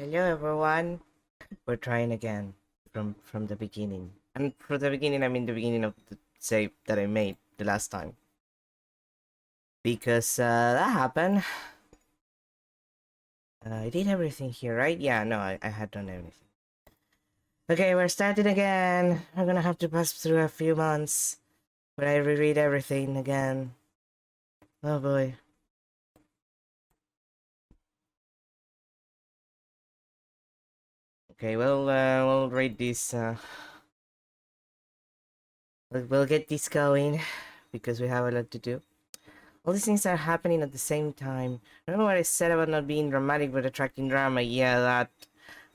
Hello everyone. We're trying again from the beginning. And for the beginning I mean the beginning of the save that I made the last time. Because that happened. I did everything here, right? Yeah, no, I had done everything. Okay, we're starting again. I'm gonna have to pass through a few months where I reread everything again. Oh boy. Okay, we'll read this. We'll get this going because we have a lot to do. All these things are happening at the same time. Remember what I said about not being dramatic but attracting drama? Yeah, that.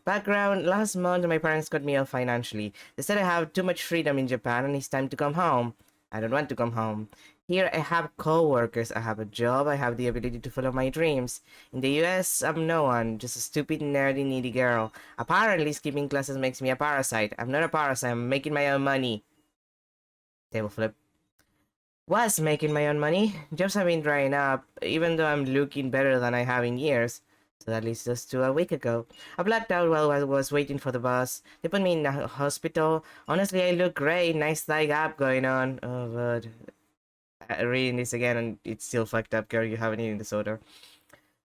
Background, last month my parents got me off financially. They said I have too much freedom in Japan and it's time to come home. I don't want to come home. Here I have co-workers, I have a job, I have the ability to follow my dreams. In the US, I'm no one, just a stupid, nerdy, needy girl. Apparently, skipping classes makes me a parasite. I'm not a parasite, I'm making my own money. Table flip. Was making my own money. Jobs have been drying up, even though I'm looking better than I have in years. So that leads us to a week ago. I blacked out while I was waiting for the bus. They put me in the hospital. Honestly, I look great. Nice thigh gap going on. Oh god. Reading this again and it's still fucked up, girl. You have an eating disorder.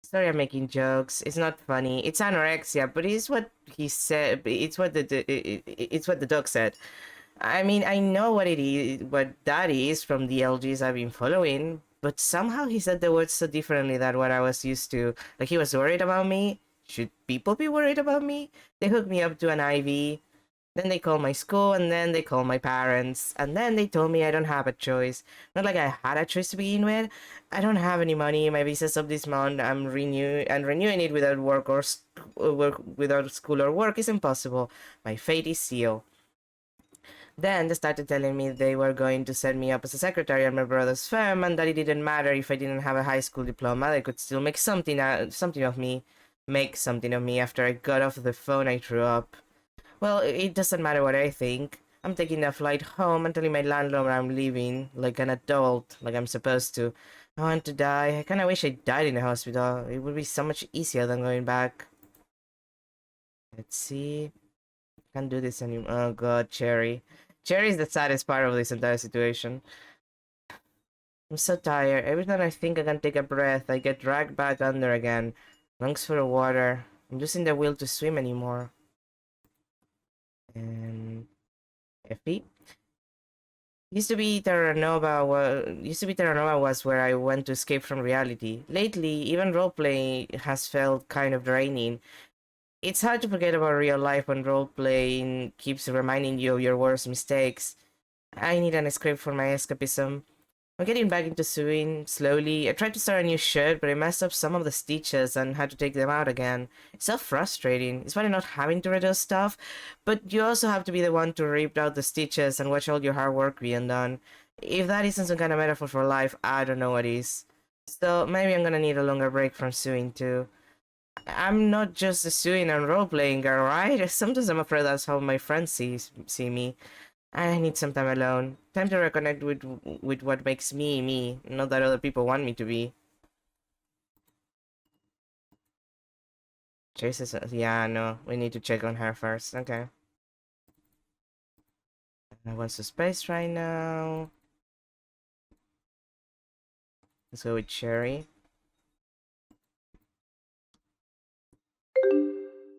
Sorry, I'm making jokes. It's not funny. It's anorexia, but it's what he said. It's what the doc said. I mean, I know what it is, what that is from the LGs I've been following, but somehow he said the words so differently than what I was used to. Like he was worried about me. Should people be worried about me? They hooked me up to an IV. Then they called my school, and then they called my parents, and then they told me I don't have a choice. Not like I had a choice to begin with. I don't have any money. My visa's up this month. Renewing it without work without school or work is impossible. My fate is sealed. Then they started telling me they were going to set me up as a secretary at my brother's firm, and that it didn't matter if I didn't have a high school diploma. They could still make something of me. Make something of me after I got off the phone. I threw up. Well, it doesn't matter what I think. I'm taking a flight home and telling my landlord I'm leaving, like an adult, like I'm supposed to. I want to die. I kinda wish I died in the hospital. It would be so much easier than going back. Let's see. Can't do this anymore. Oh god, Cherry. Cherry is the saddest part of this entire situation. I'm so tired. Every time I think I can take a breath, I get dragged back under again. Lungs full of water. I'm losing the will to swim anymore. And Effie? Terranova was where I went to escape from reality. Lately, even roleplay has felt kind of draining. It's hard to forget about real life when roleplaying keeps reminding you of your worst mistakes. I need an escape for my escapism. I'm getting back into sewing slowly. I tried to start a new shirt, but I messed up some of the stitches and had to take them out again. It's so frustrating. It's funny not having to redo stuff, but you also have to be the one to rip out the stitches and watch all your hard work being done. If that isn't some kind of metaphor for life, I don't know what is. So maybe I'm gonna need a longer break from sewing too. I'm not just a sewing and role-playing girl, right? Sometimes I'm afraid that's how my friends see me. I need some time alone. Time to reconnect with what makes me me, not that other people want me to be. Jesus, yeah, no, we need to check on her first. Okay. I want some space right now. Let's go with Cherry.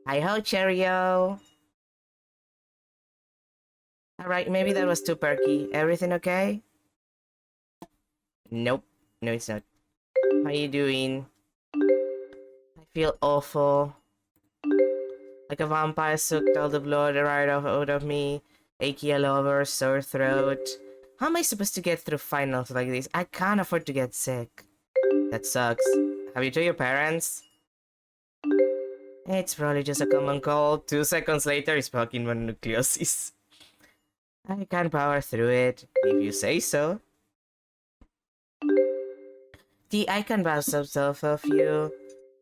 Hi ho, Cherry-o! Alright, maybe that was too perky. Everything okay? Nope. No, it's not. How you doing? I feel awful. Like a vampire sucked all the blood right out of me. Achy all over, sore throat. How am I supposed to get through finals like this? I can't afford to get sick. That sucks. Have you told your parents? It's probably just a common cold. 2 seconds later, it's fucking mononucleosis. I can power through it, if you say so. I can bounce off of you.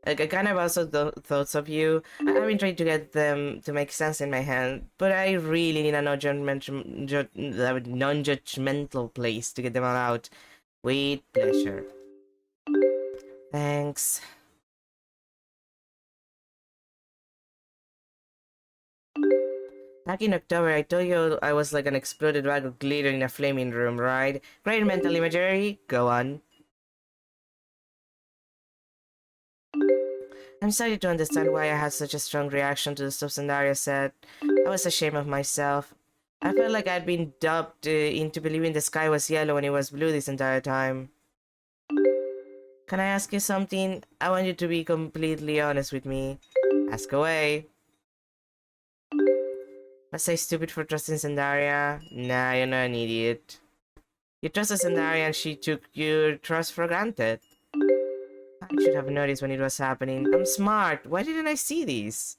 Like, I kind of also thoughts of you. I've been trying to get them to make sense in my head, but I really need a non-judgmental place to get them all out. With pleasure. Thanks. Back in October, I told you I was like an exploded bag of glitter in a flaming room, right? Great mental imagery. Go on. I'm starting to understand why I had such a strong reaction to the stuff Sandaria said. I was ashamed of myself. I felt like I'd been duped into believing the sky was yellow when it was blue this entire time. Can I ask you something? I want you to be completely honest with me. Ask away. Was I stupid for trusting Sandaria? Nah, you're not an idiot. You trusted Sandaria and she took your trust for granted. I should have noticed when it was happening. I'm smart. Why didn't I see this?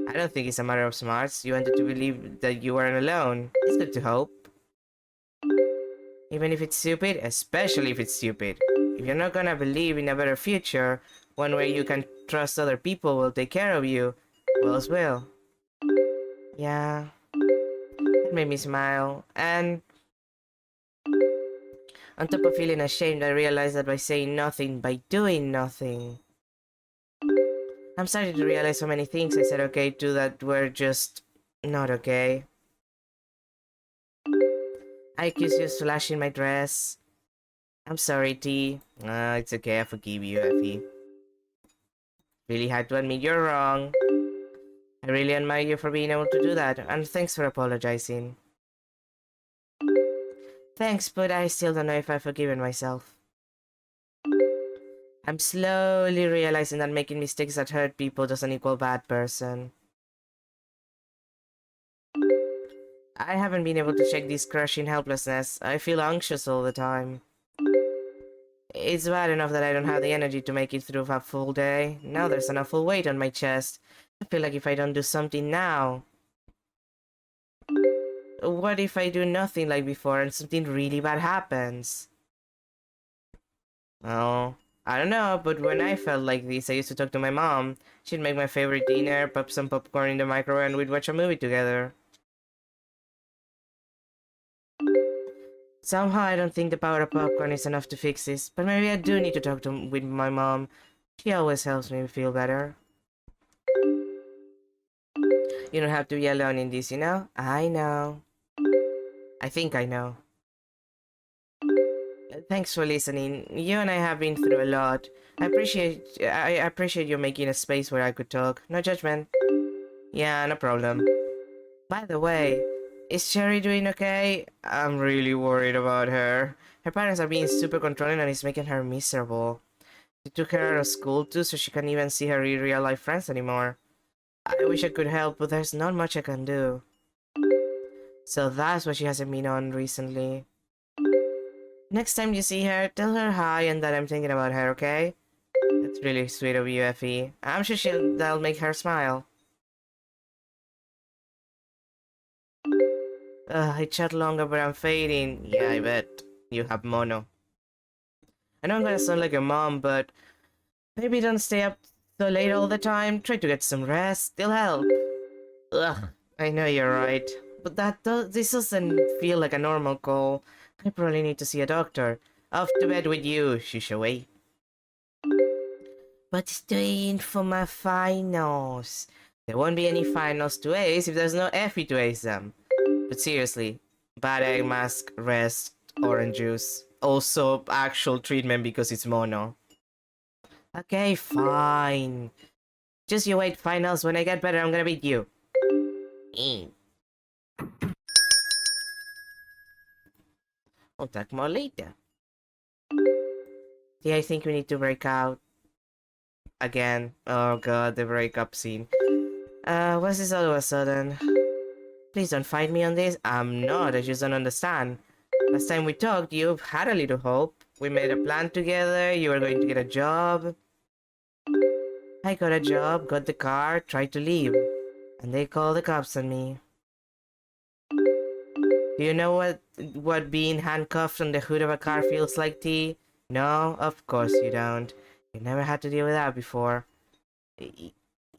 I don't think it's a matter of smarts. You wanted to believe that you weren't alone. It's good to hope. Even if it's stupid, especially if it's stupid. If you're not gonna believe in a better future, one where you can trust other people will take care of you, Wells will. Yeah, that made me smile. And on top of feeling ashamed, I realized that by saying nothing, by doing nothing, I'm starting to realize so many things I said okay to that were just not okay. I accused you of slashing my dress. I'm sorry, T. It's okay, I forgive you, Effie. Really had to admit you're wrong. I really admire you for being able to do that, and thanks for apologizing. Thanks, but I still don't know if I've forgiven myself. I'm slowly realizing that making mistakes that hurt people doesn't equal bad person. I haven't been able to shake this crushing helplessness. I feel anxious all the time. It's bad enough that I don't have the energy to make it through a full day. Now there's an awful weight on my chest. I feel like if I don't do something now... What if I do nothing like before and something really bad happens? Oh, I don't know, but when I felt like this, I used to talk to my mom. She'd make my favorite dinner, pop some popcorn in the microwave, and we'd watch a movie together. Somehow I don't think the power of popcorn is enough to fix this, but maybe I do need to talk with my mom. She always helps me feel better. You don't have to be alone in this, you know? I know. I think I know. Thanks for listening. You and I have been through a lot. I appreciate you making a space where I could talk. No judgment. Yeah, no problem. By the way, is Cherry doing okay? I'm really worried about her. Her parents are being super controlling and it's making her miserable. They took her out of school too, so she can't even see her real life friends anymore. I wish I could help, but there's not much I can do. So that's what she hasn't been on recently. Next time you see her, tell her hi and that I'm thinking about her, okay? That's really sweet of you, Effie. I'm sure that'll make her smile. I chat longer, but I'm fading. Yeah, I bet. You have mono. I know I'm gonna sound like a mom, but maybe don't stay up so late all the time. Try to get some rest. It'll help. Ugh, I know you're right. But this doesn't feel like a normal call. I probably need to see a doctor. Off to bed with you, Shishaway. But staying for my finals. There won't be any finals to ace if there's no Effie to ace them. But seriously, bad egg mask, rest, orange juice. Also, actual treatment because it's mono. Okay, fine. Just you wait, finals. When I get better, I'm gonna beat you. We'll talk more later. Yeah, I think we need to break out. Again. Oh god, the breakup scene. What's this all of a sudden? Please don't fight me on this. I'm not, I just don't understand. Last time we talked, you had a little hope. We made a plan together, you were going to get a job. I got a job, got the car, tried to leave. And they called the cops on me. Do you know what being handcuffed on the hood of a car feels like, T? No, of course you don't. You never had to deal with that before.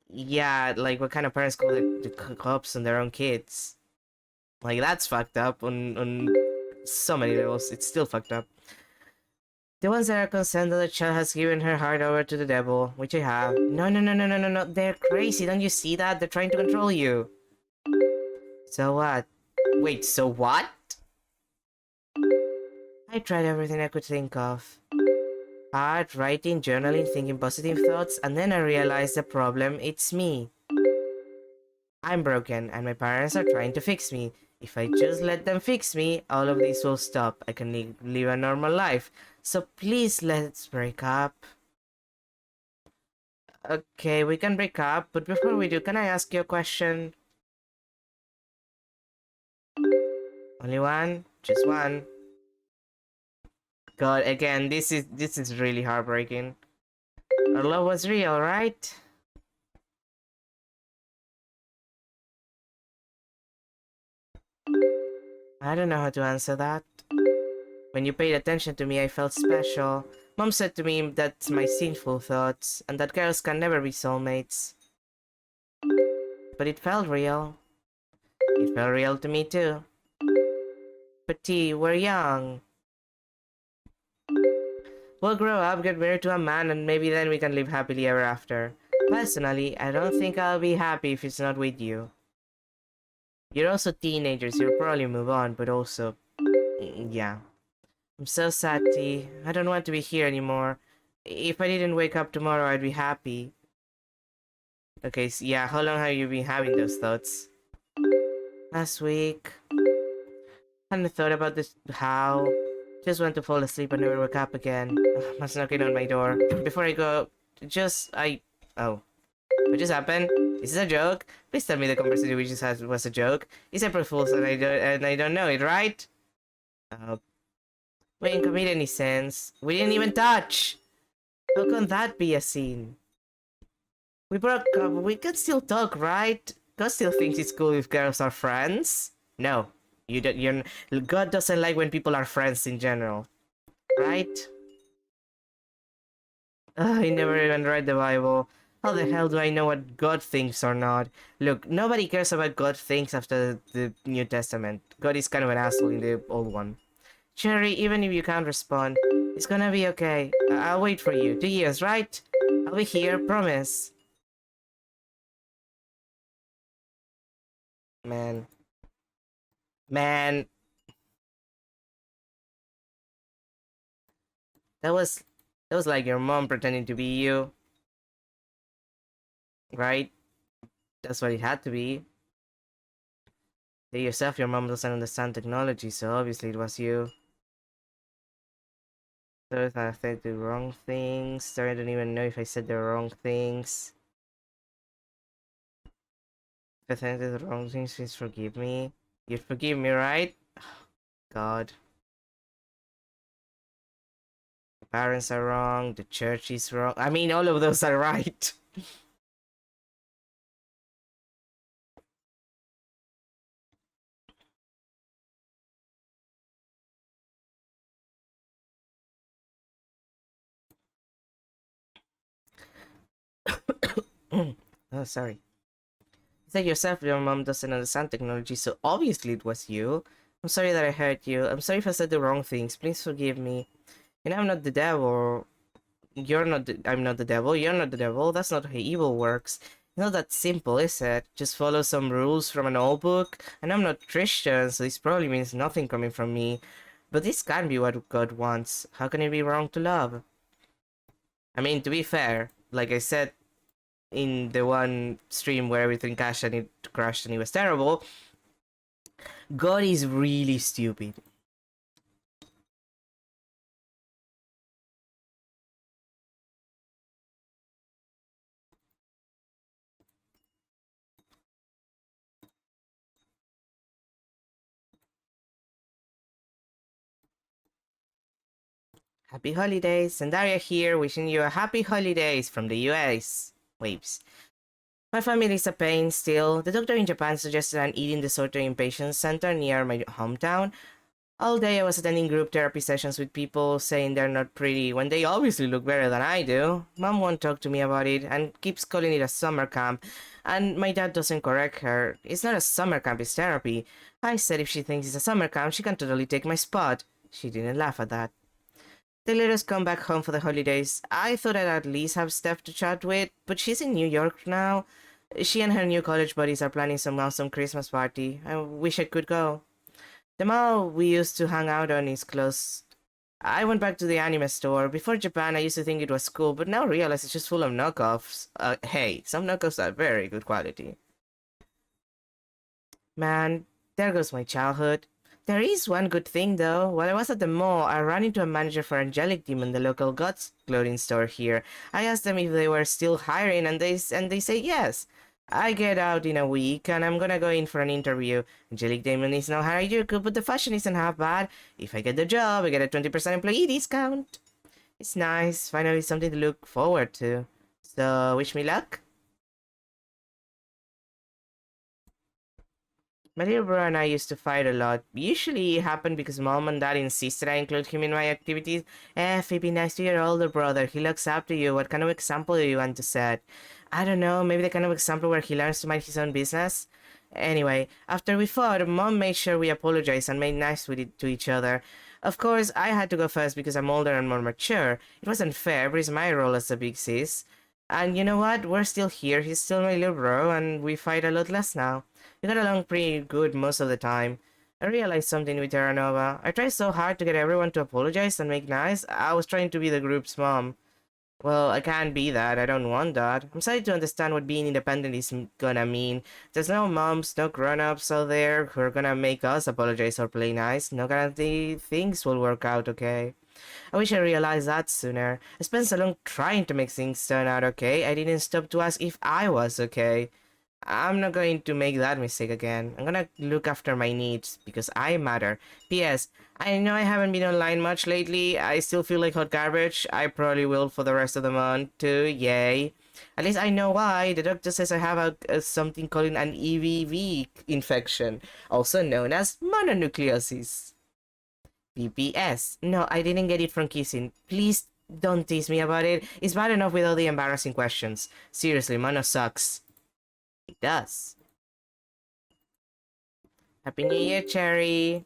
Yeah, like what kind of parents call the cops on their own kids? Like that's fucked up on so many levels. It's still fucked up. The ones that are concerned that the child has given her heart over to the devil, which I have. No, no, no, no, no, no, no. They're crazy. Don't you see that? They're trying to control you. So what? Wait, so what? I tried everything I could think of. Art, writing, journaling, thinking positive thoughts, and then I realized the problem, it's me. I'm broken, and my parents are trying to fix me. If I just let them fix me, all of this will stop. I can live a normal life. So please let's break up. Okay, we can break up, but before we do, can I ask you a question? Only one? Just one? God, again, this is really heartbreaking. Our love was real, right? I don't know how to answer that. When you paid attention to me, I felt special. Mom said to me that's my sinful thoughts, and that girls can never be soulmates. But it felt real. It felt real to me too. But T, we're young. We'll grow up, get married to a man, and maybe then we can live happily ever after. Personally, I don't think I'll be happy if it's not with you. You're also teenagers, you'll probably move on, but also... yeah. I'm so sad, T. I don't want to be here anymore. If I didn't wake up tomorrow, I'd be happy. Okay, so yeah, how long have you been having those thoughts? Last week. Hadn't thought about this how. Just went to fall asleep and never wake up again. Must knocking on my door. Before I go, oh. What just happened? Is this a joke? Please tell me the conversation we just had was a joke. It's April Fool's and I don't know it, right? We didn't commit any sins. We didn't even touch! How can that be a sin? We broke up, we can still talk, right? God still thinks it's cool if girls are friends? No. God doesn't like when people are friends in general. Right? I never even read the Bible. How the hell do I know what God thinks or not? Look, nobody cares about God thinks after the New Testament. God is kind of an asshole in the old one. Cherry, even if you can't respond, it's gonna be okay. I'll wait for you. 2 years, right? I'll be here, promise. Man. Man. That was... that was like your mom pretending to be you. Right? That's what it had to be. Say yourself, your mom doesn't understand technology, so obviously it was you. So if I said the wrong things, so I don't even know if I said the wrong things. If I said the wrong things, please forgive me. You'd forgive me, right? God. The parents are wrong, the church is wrong. I mean, all of those are right. Oh, sorry. You said yourself your mom doesn't understand technology, so obviously it was you. I'm sorry that I hurt you. I'm sorry if I said the wrong things. Please forgive me. And I'm not the devil. I'm not the devil. You're not the devil. That's not how evil works. It's not that simple, is it? Just follow some rules from an old book. And I'm not Christian, so this probably means nothing coming from me. But this can't be what God wants. How can it be wrong to love? I mean, to be fair, like I said in the one stream where everything crashed and it was terrible, God is really stupid. Happy holidays, and Daria here, wishing you a happy holidays from the US. Waves. My family is a pain still. The doctor in Japan suggested an eating disorder inpatient center near my hometown. All day I was attending group therapy sessions with people saying they're not pretty when they obviously look better than I do. Mom won't talk to me about it and keeps calling it a summer camp. And my dad doesn't correct her. It's not a summer camp, it's therapy. I said if she thinks it's a summer camp, she can totally take my spot. She didn't laugh at that. They let us come back home for the holidays. I thought I'd at least have Steph to chat with, but she's in New York now. She and her new college buddies are planning some awesome Christmas party. I wish I could go. The mall we used to hang out on is closed. I went back to the anime store. Before Japan, I used to think it was cool, but now I realize it's just full of knockoffs. Hey, some knockoffs are very good quality. Man, there goes my childhood. There is one good thing though. While I was at the mall, I ran into a manager for Angelic Demon, the local gods clothing store here. I asked them if they were still hiring, and they say yes. I get out in a week, and I'm gonna go in for an interview. Angelic Demon is now Harajuku, but the fashion isn't half bad. If I get the job, I get a 20% employee discount. It's nice, finally something to look forward to. So, wish me luck. My little brother and I used to fight a lot. Usually it happened because mom and dad insisted I include him in my activities. Effie, be nice to your older brother. He looks up to you. What kind of example do you want to set? I don't know, maybe the kind of example where he learns to mind his own business? Anyway, after we fought, mom made sure we apologized and made nice with it to each other. Of course, I had to go first because I'm older and more mature. It wasn't fair, but it's my role as a big sis. And you know what? We're still here. He's still my little bro, and we fight a lot less now. We got along pretty good most of the time. I realized something with Terranova. I tried so hard to get everyone to apologize and make nice. I was trying to be the group's mom. Well, I can't be that. I don't want that. I'm starting to understand what being independent is gonna mean. There's no moms, no grown-ups out there who are gonna make us apologize or play nice. No guarantee things will work out okay. I wish I realized that sooner. I spent so long trying to make things turn out okay, I didn't stop to ask if I was okay. I'm not going to make that mistake again. I'm gonna look after my needs because I matter. P.S. I know I haven't been online much lately. I still feel like hot garbage. I probably will for the rest of the month too. Yay. At least I know why. The doctor says I have a something called an EVV infection, also known as mononucleosis. PPS. No, I didn't get it from kissing. Please don't tease me about it. It's bad enough with all the embarrassing questions. Seriously, mono sucks. It does. Happy New Year, Cherry.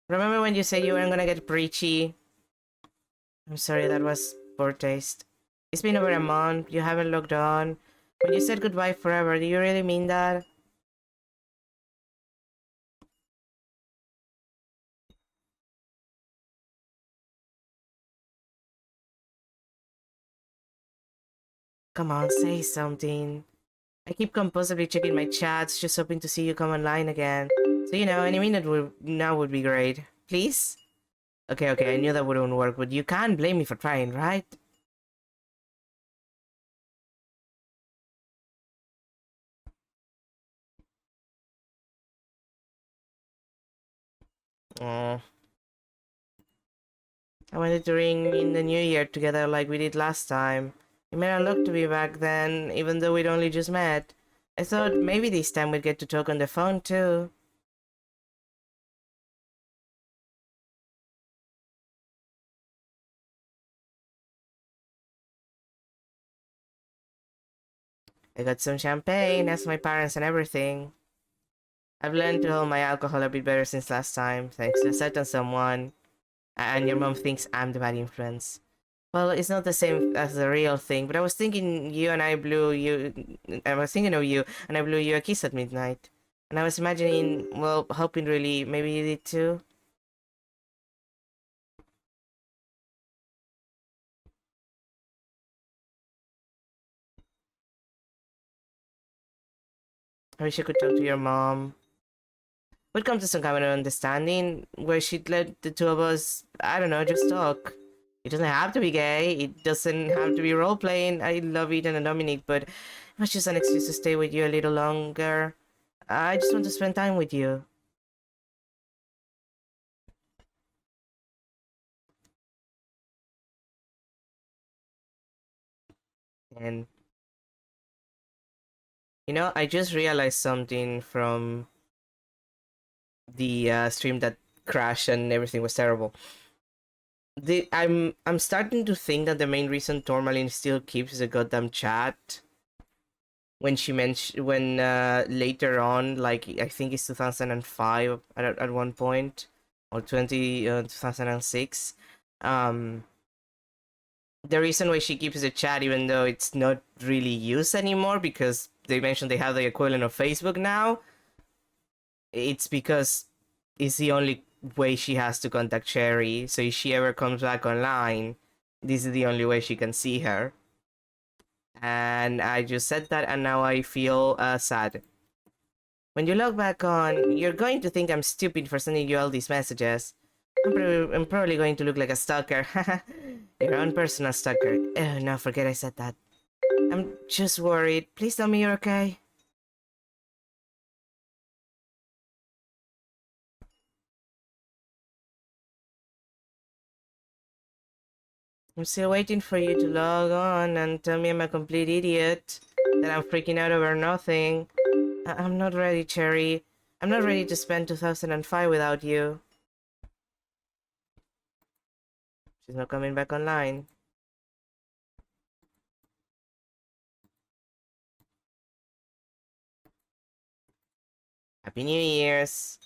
Remember when you said you weren't gonna get preachy? I'm sorry, that was poor taste. It's been over a month. You haven't logged on. When you said goodbye forever, do you really mean that? Come on, say something. I keep compulsively checking my chats, just hoping to see you come online again. So, any minute now would be great. Please? Okay, I knew that wouldn't work, but you can't blame me for trying, right? Oh, I wanted to ring in the new year together like we did last time. It may not look to be back then, even though we'd only just met. I thought maybe this time we'd get to talk on the phone too. I got some champagne, asked my parents and everything. I've learned to hold my alcohol a bit better since last time, thanks to a certain someone. And your mom thinks I'm the bad influence. Well, it's not the same as the real thing, but I was thinking you and I blew you. I was thinking of you, and I blew you a kiss at midnight. And I was imagining, well, hoping really, maybe you did too. I wish you could talk to your mom. We'd come to some kind of understanding where she'd let the two of us, I don't know, just talk. It doesn't have to be gay. It doesn't have to be role playing. I love Eden and Dominic, but it was just an excuse to stay with you a little longer. I just want to spend time with you. And I just realized something from the stream that crashed and everything was terrible. I'm starting to think that the main reason Tourmaline still keeps the goddamn chat when she mentioned when later on, like I think it's 2005 at one point, or 2006, um The reason why she keeps the chat even though it's not really used anymore because they mentioned they have the equivalent of Facebook now, it's because it's the only way she has to contact Cherry. So if she ever comes back online, this is the only way she can see her. And I just said that, and now I feel sad. When you log back on, you're going to think I'm stupid for sending you all these messages. I'm probably going to look like a stalker. Your own personal stalker. Oh, no, forget I said that. I'm just worried. Please tell me you're okay. I'm still waiting for you to log on and tell me I'm a complete idiot. That I'm freaking out over nothing. I'm not ready, Cherry. I'm not ready to spend 2005 without you. She's not coming back online. Happy New Year's.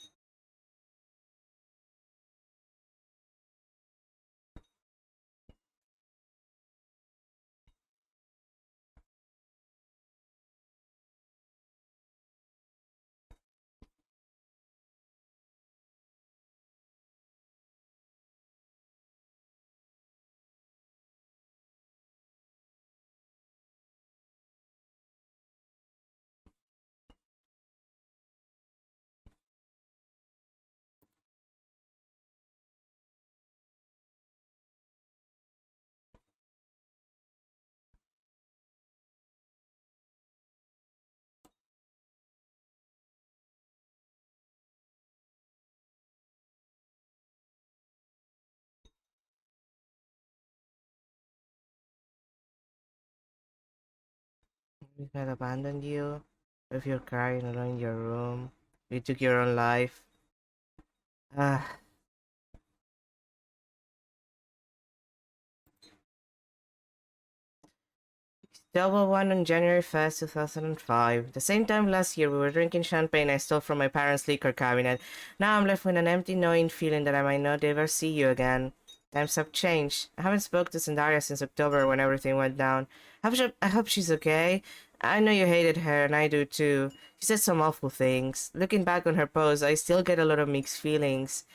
We had abandoned you. If you're crying alone in your room. You took your own life. Ah. Double one on January 1st, 2005. The same time last year we were drinking champagne I stole from my parents' liquor cabinet. Now I'm left with an empty knowing feeling that I might not ever see you again. Times have changed. I haven't spoken to Sandaria since October when everything went down. I hope she's okay. I know you hated her and I do too. She said some awful things. Looking back on her posts, I still get a lot of mixed feelings.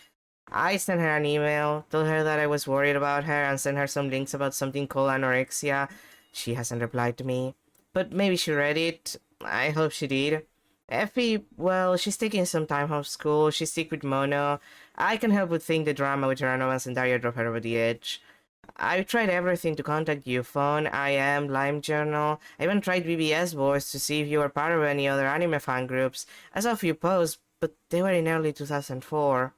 I sent her an email, told her that I was worried about her, and sent her some links about something called anorexia. She hasn't replied to me. But maybe she read it. I hope she did. Effie, well, she's taking some time off school. She's sick with mono. I can help but think the drama with Terranova and Daria drove her over the edge. I've tried everything to contact you. Phone, IM, Lime Journal. I even tried BBS boards to see if you were part of any other anime fan groups. I saw a few posts, but they were in early 2004.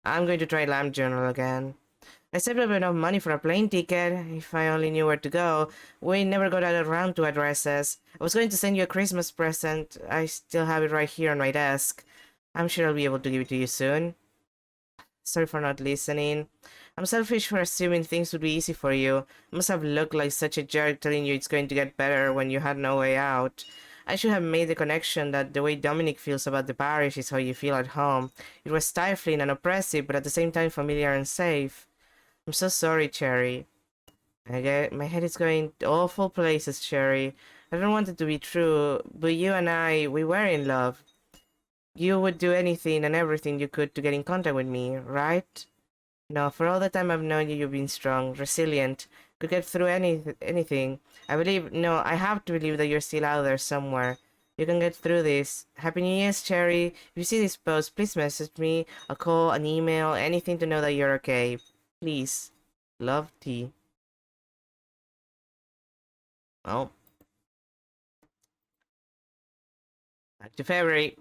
I'm going to try Lamp Journal again. I saved up enough money for a plane ticket. If I only knew where to go. We never got around to addresses. I was going to send you a Christmas present. I still have it right here on my desk. I'm sure I'll be able to give it to you soon. Sorry for not listening. I'm selfish for assuming things would be easy for you. I must have looked like such a jerk telling you it's going to get better when you had no way out. I should have made the connection that the way Dominic feels about the parish is how you feel at home. It was stifling and oppressive, but at the same time familiar and safe. I'm so sorry, Cherry. My head is going to awful places, Cherry. I don't want it to be true, but you and we were in love. You would do anything and everything you could to get in contact with me, right? No, for all the time I've known you, you've been strong, resilient, could get through anything. I have to believe that you're still out there somewhere. You can get through this. Happy New Year's, Cherry. If you see this post, please message me, a call, an email, anything to know that you're okay. Please. Love, T. Well, back to February.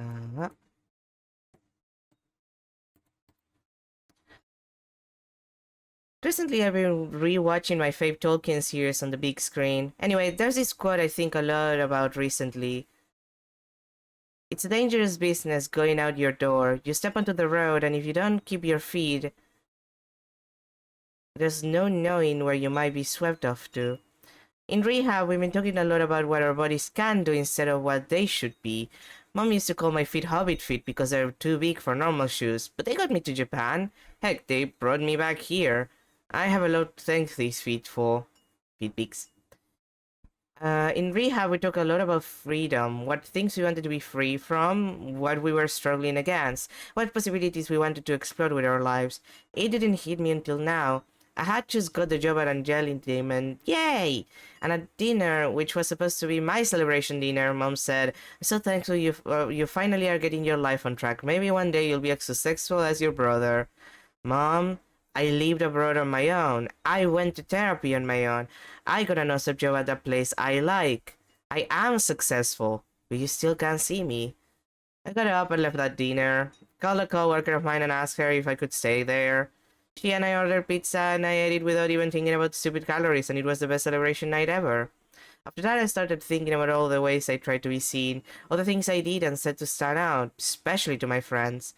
Uh, Recently, I've been rewatching my fave Tolkien series on the big screen. Anyway, there's this quote I think a lot about recently. It's a dangerous business going out your door. You step onto the road, and if you don't keep your feet, there's no knowing where you might be swept off to. In rehab, we've been talking a lot about what our bodies can do instead of what they should be. Mom used to call my feet hobbit feet because they're too big for normal shoes, but they got me to Japan. Heck, they brought me back here. I have a lot to thank these feet for. Feet pics. In rehab, we talk a lot about freedom, what things we wanted to be free from, what we were struggling against, what possibilities we wanted to explore with our lives. It didn't hit me until now. I had just got the job at Angelian Team and yay! And at dinner, which was supposed to be my celebration dinner, Mom said, "I'm so thankful you finally are getting your life on track. Maybe one day you'll be as successful as your brother." Mom, I lived abroad on my own. I went to therapy on my own. I got an awesome job at a place I like. I am successful, but you still can't see me. I got up and left that dinner. Called a coworker of mine and asked her if I could stay there. She and I ordered pizza and I ate it without even thinking about stupid calories, and it was the best celebration night ever. After that, I started thinking about all the ways I tried to be seen, all the things I did and said to stand out, especially to my friends.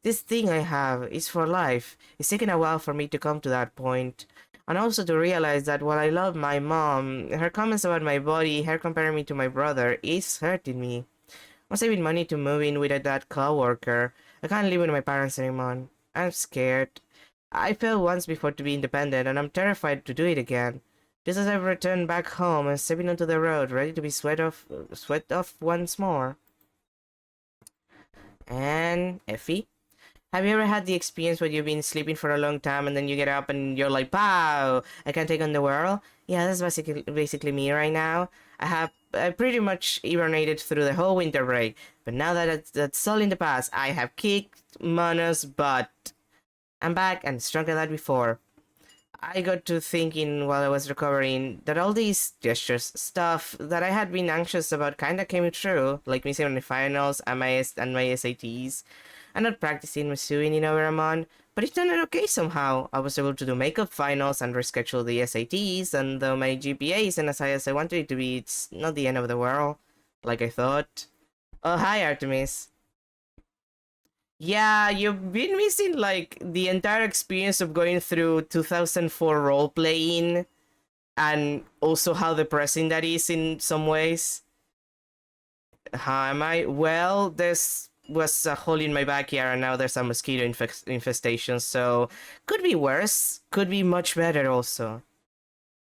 This thing I have is for life. It's taken a while for me to come to that point. And also to realize that while I love my mom, her comments about my body, her comparing me to my brother, is hurting me. I'm saving money to move in with that coworker. I can't live with my parents anymore. I'm scared. I failed once before to be independent, and I'm terrified to do it again. Just as I've returned back home and stepping onto the road, ready to be sweat off once more. And Effie? Have you ever had the experience where you've been sleeping for a long time and then you get up and you're like, "Pow! I can take on the world"? Yeah, that's basically me right now. I pretty much hibernated through the whole winter break, but now that that's all in the past, I have kicked Mono's butt. I'm back and stronger than before. I got to thinking while I was recovering that all these gestures, stuff that I had been anxious about kinda came true, like missing on the finals and my SATs. I'm not practicing my sewing in over a month, but it turned out okay somehow. I was able to do makeup finals and reschedule the SATs, and though my GPA isn't as high as I wanted it to be, it's not the end of the world, like I thought. Oh, hi Artemis. Yeah, you've been missing like the entire experience of going through 2004 role playing and also how depressing that is in some ways. How am I? Well, there's was a hole in my backyard and now there's a mosquito infestation, so could be worse, could be much better also.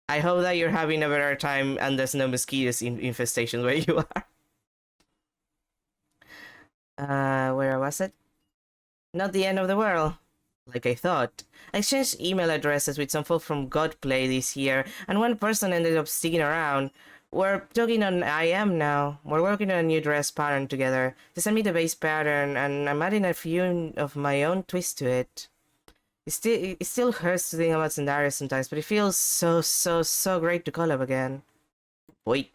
I hope that you're having a better time and there's no mosquitoes infestation where you are. Where was it? Not the end of the world, like I thought. I exchanged email addresses with some folk from Godplay this year, and one person ended up sticking around. We're talking on IM now. We're working on a new dress pattern together. They sent me the base pattern, and I'm adding a few of my own twists to it. It still hurts to think about Zendaya sometimes, but it feels so great to collab again. Wait.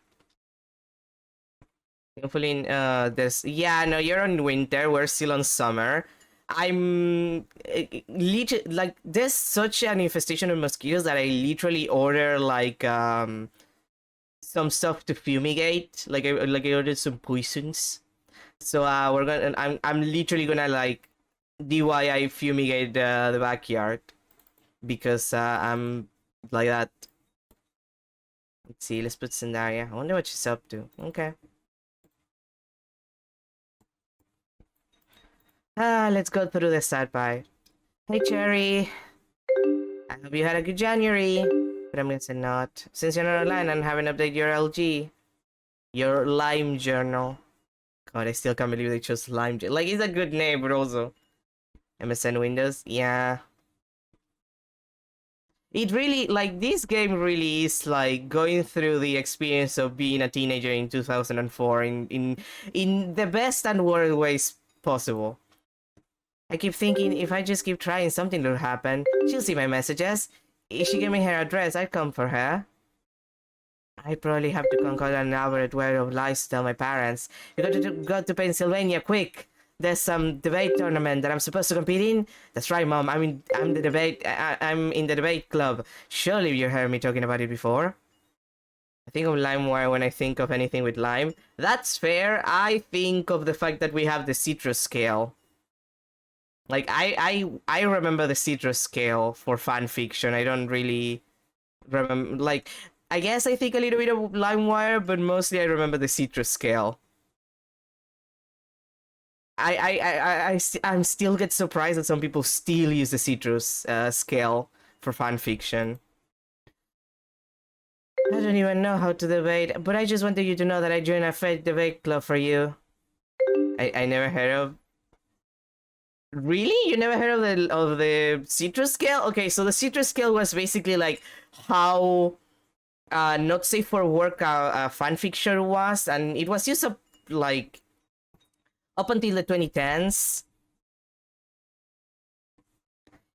Hopefully, this. Yeah, no, you're on winter. We're still on summer. I'm like there's such an infestation of mosquitoes that I literally order like some stuff to fumigate. Like I ordered some poisons. So I'm literally gonna like DIY fumigate the backyard because I'm like that. Let's see. Let's put Zendaya. I wonder what she's up to. Okay. Let's go through the sad part. Hey, Cherry. I hope you had a good January. But I'm gonna say not. Since you're not online and haven't updated your LG. Your Lime Journal. God, I still can't believe they chose Lime Journal. Like, it's a good name, but also. MSN Windows? Yeah. It really, like, this game really is, like, going through the experience of being a teenager in 2004 in the best and worst ways possible. I keep thinking if I just keep trying, something will happen. She'll see my messages. If she gave me her address, I'd come for her. I probably have to concoct an elaborate word of lies to tell my parents. You got to go to Pennsylvania quick. There's some debate tournament that I'm supposed to compete in. That's right, Mom. I'm the debate. I'm in the debate club. Surely you heard me talking about it before. I think of LimeWire when I think of anything with lime. That's fair. I think of the fact that we have the citrus scale. Like, I remember the citrus scale for fan fiction. I don't really remember, like, I guess I think a little bit of LimeWire, but mostly I remember the Citrus scale. I'm still get surprised that some people still use the Citrus scale for fan fiction. I don't even know how to debate, but I just wanted you to know that I joined a fake debate club for you. I never heard of. Really? You never heard of the Citrus scale? Okay, so the Citrus scale was basically like how not safe for work fanfiction was, and it was used up like up until the 2010s.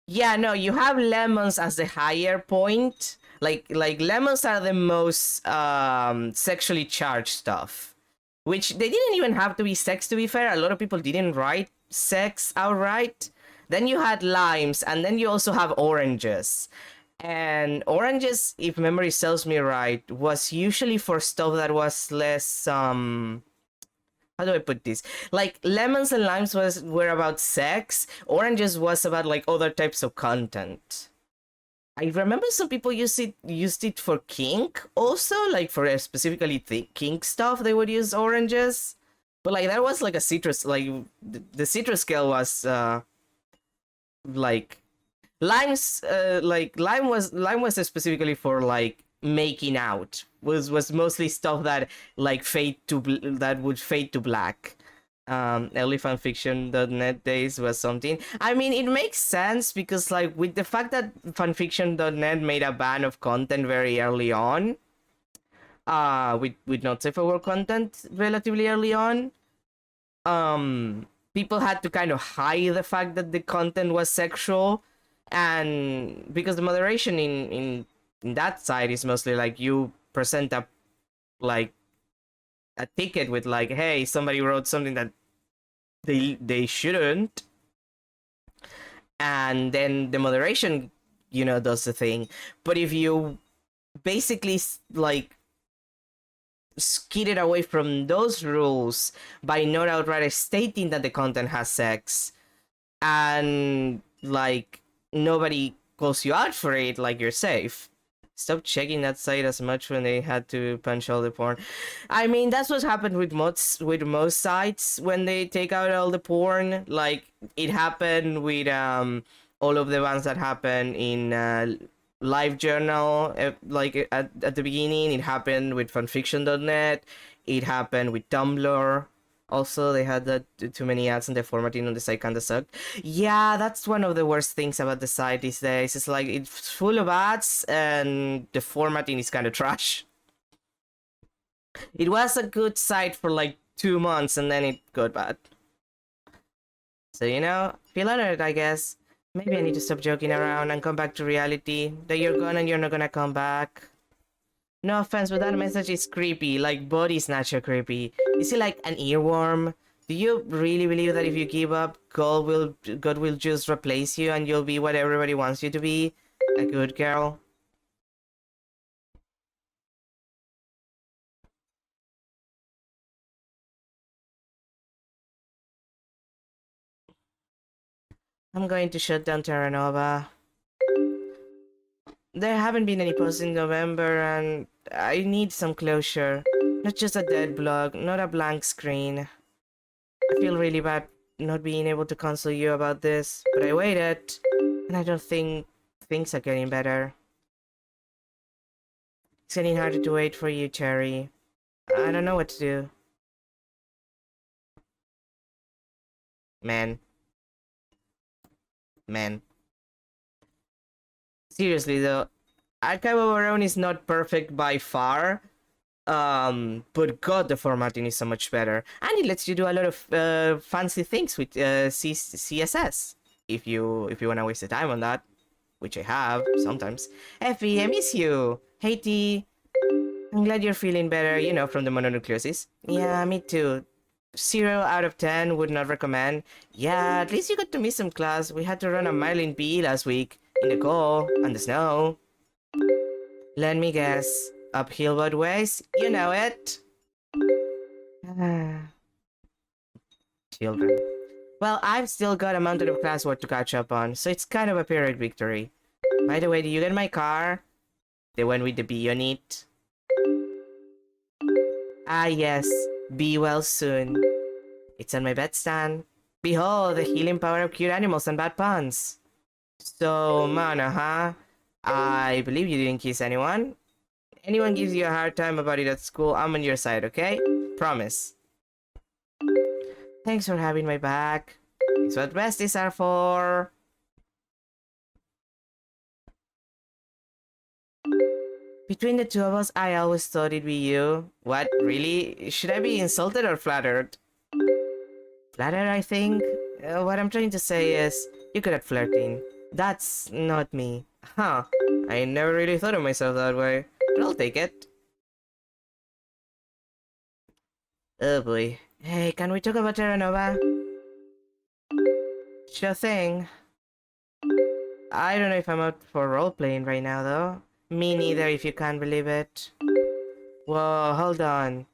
Yeah, no, you have lemons as the higher point. Like lemons are the most sexually charged stuff, which they didn't even have to be sex, to be fair. A lot of people didn't write sex outright. Then you had limes, and then you also have oranges. And oranges, if memory serves me right, was usually for stuff that was less how do I put this? Like lemons and limes were about sex. Oranges was about like other types of content. I remember some people used it for kink also, like for specifically kink stuff. They would use oranges, but like that was like a citrus. Like the citrus scale was like limes. Like lime was specifically for like making out. Was mostly stuff that like that would fade to black. Early fanfiction.net days was something. I mean, it makes sense because like with the fact that fanfiction.net made a ban of content very early on, with not safe for work content relatively early on, people had to kind of hide the fact that the content was sexual, and because the moderation in that side is mostly like you present a like a ticket with like, hey, somebody wrote something that they shouldn't, and then the moderation, does the thing. But if you basically like skidded away from those rules by not outright stating that the content has sex, and like nobody calls you out for it, like you're safe. Stop checking that site as much when they had to punch all the porn. I mean, that's what happened with most sites when they take out all the porn. Like it happened with all of the ones that happen in LiveJournal, like at the beginning. It happened with fanfiction.net. It happened with Tumblr. Also, they had too many ads and the formatting on the site kinda sucked. Yeah, that's one of the worst things about the site these days. It's like it's full of ads and the formatting is kind of trash. It was a good site for like 2 months and then it got bad. So, feel honored, I guess. Maybe I need to stop joking around and come back to reality. That you're gone and you're not gonna come back. No offense, but that message is creepy, like body snatcher creepy. Is it like an earworm? Do you really believe that if you give up, God will just replace you and you'll be what everybody wants you to be? A good girl? I'm going to shut down Terranova. There haven't been any posts in November and I need some closure. Not just a dead blog, not a blank screen. I feel really bad not being able to console you about this, but I waited, and I don't think things are getting better. It's getting harder to wait for you, Cherry. I don't know what to do. Man. Seriously though, Archive of Our Own is not perfect by far. But God, the formatting is so much better, and it lets you do a lot of fancy things with CSS. If you wanna waste the time on that, which I have sometimes. Effie, I miss you. Hey T, I'm glad you're feeling better. From the mononucleosis. Yeah, me too. 0 out of 10 would not recommend. Yeah, at least you got to miss some class. We had to run a mile in PE last week in the cold and the snow. Let me guess. Uphill both ways? You know it. Children. Well, I've still got a mountain of classwork to catch up on, so it's kind of a Pyrrhic victory. By the way, did you get my car? The one with the bee on it. Ah, yes. Be well soon. It's on my bedstand. Behold, the healing power of cute animals and bad puns. So, Mana, huh? I believe you didn't kiss anyone. Anyone gives you a hard time about it at school, I'm on your side, okay? Promise. Thanks for having my back. It's what besties are for. Between the two of us, I always thought it'd be you. What, really? Should I be insulted or flattered? Flattered, I think. What I'm trying to say is, you're good at flirting. That's not me. Huh. I never really thought of myself that way. But I'll take it. Oh boy. Hey, can we talk about Terranova? Sure thing. I don't know if I'm out for role-playing right now, though. Me neither, if you can't believe it. Whoa, hold on.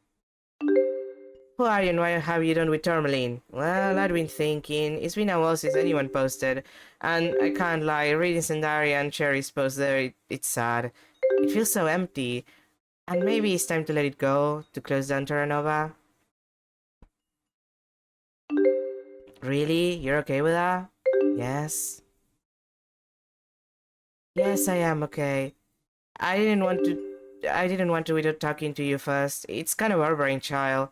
Who are you and what have you done with Tourmaline? Well, I've been thinking. It's been a while since anyone posted. And I can't lie, reading Sandaria and Cherry's post there, it's sad. It feels so empty. And maybe it's time to let it go, to close down Terranova. Really? You're okay with that? Yes? Yes, I am okay. I didn't want to without talking to you first. It's kind of barbering, child.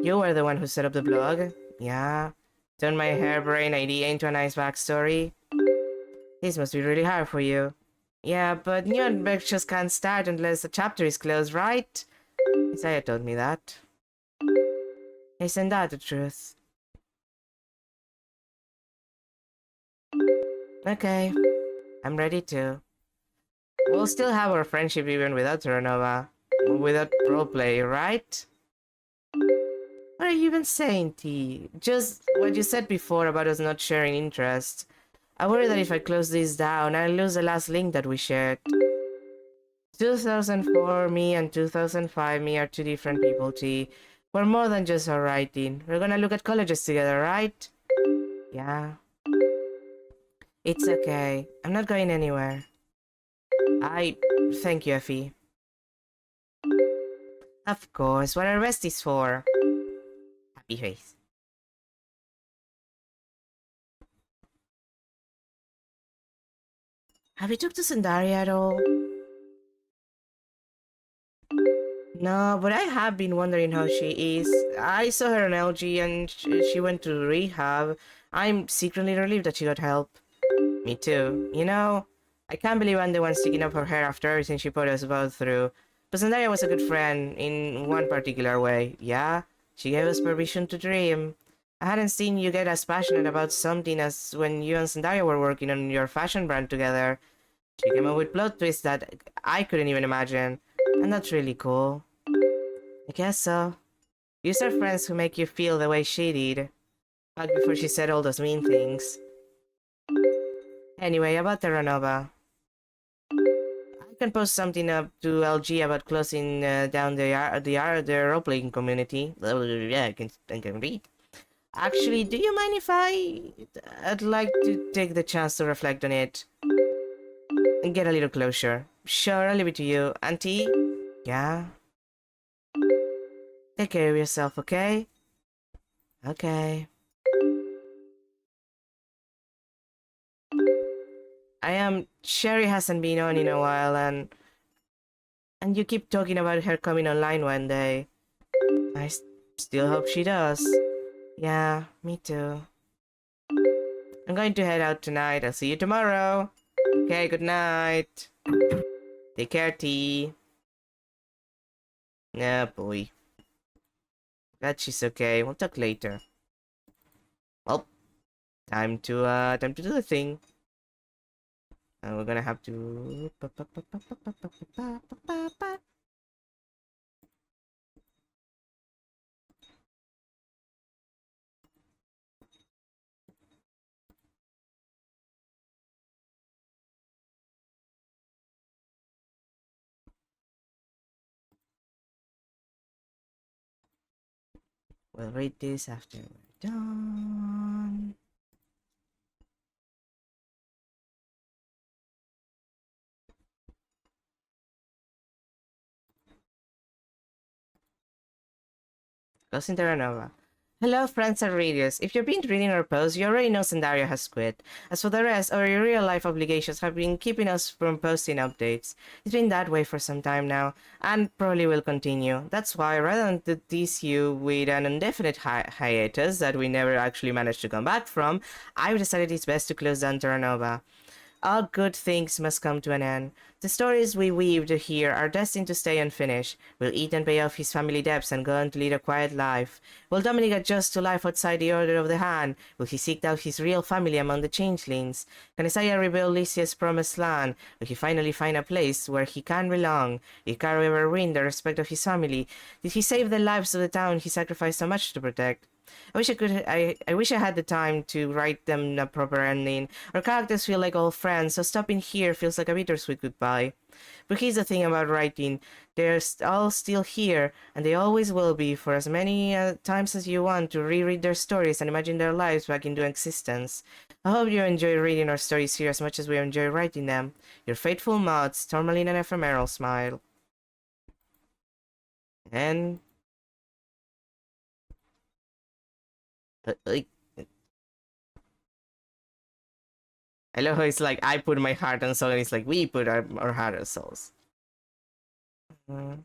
You were the one who set up the blog. Yeah. Turned my harebrained idea into a nice backstory. This must be really hard for you. Yeah, but new adventures can't start unless the chapter is closed, right? Isaiah told me that. Isn't that the truth? Okay, I'm ready to. We'll still have our friendship even without Terranova. Without roleplay, right? What are you even saying, T? Just what you said before about us not sharing interests. I worry that if I close this down, I'll lose the last link that we shared. 2004 me and 2005 me are two different people, T. We're more than just our writing. We're gonna look at colleges together, right? Yeah. It's okay. I'm not going anywhere. I... Thank you, Effie. Of course, what are besties for? Happy face. Have you talked to Sundari at all? No, but I have been wondering how she is. I saw her on LG and she went to rehab. I'm secretly relieved that she got help. Me too. You know, I can't believe I'm the one sticking up for her after everything she put us both through. But Zendaya was a good friend in one particular way. Yeah, she gave us permission to dream. I hadn't seen you get as passionate about something as when you and Zendaya were working on your fashion brand together. She came up with plot twists that I couldn't even imagine. And that's really cool. I guess so. Use are friends who make you feel the way she did. Back before she said all those mean things. Anyway, about Terranova. I can post something up to LG about closing down the role-playing community. Yeah, I can read. Actually, do you mind if I'd like to take the chance to reflect on it and get a little closure. Sure, I'll leave it to you, Auntie. Yeah. Take care of yourself, okay? Okay. Sherry hasn't been on in a while, and you keep talking about her coming online one day. Still hope she does. Yeah, me too. I'm going to head out tonight. I'll see you tomorrow. Okay, good night. Take care, T. Yeah, boy. Glad she's okay. We'll talk later. Well, time to do the thing. And we're gonna have to... We'll read this after we're done. Los Terranova. Hello, friends and readers. If you've been reading our posts, you already know Sandaria has quit. As for the rest, our real-life obligations have been keeping us from posting updates. It's been that way for some time now, and probably will continue. That's why, rather than to tease you with an indefinite hiatus that we never actually managed to come back from, I've decided it's best to close down Terranova. All good things must come to an end. The stories we weaved here are destined to stay unfinished. Will Ethan pay off his family debts and go on to lead a quiet life? Will Dominic adjust to life outside the Order of the Hand? Will he seek out his real family among the changelings? Can Isaiah rebuild Lycia's promised land? Will he finally find a place where he can belong? Did Caro ever win the respect of his family? Did he save the lives of the town he sacrificed so much to protect? I wish I had the time to write them a proper ending. Our characters feel like old friends, so stopping here feels like a bittersweet goodbye. But here's the thing about writing. They're all still here, and they always will be for as many times as you want to reread their stories and imagine their lives back into existence. I hope you enjoy reading our stories here as much as we enjoy writing them. Your faithful mods, Tourmaline and Ephemeral Smile. And like, I love how it's like I put my heart and soul, and it's like we put our heart and souls. Mm.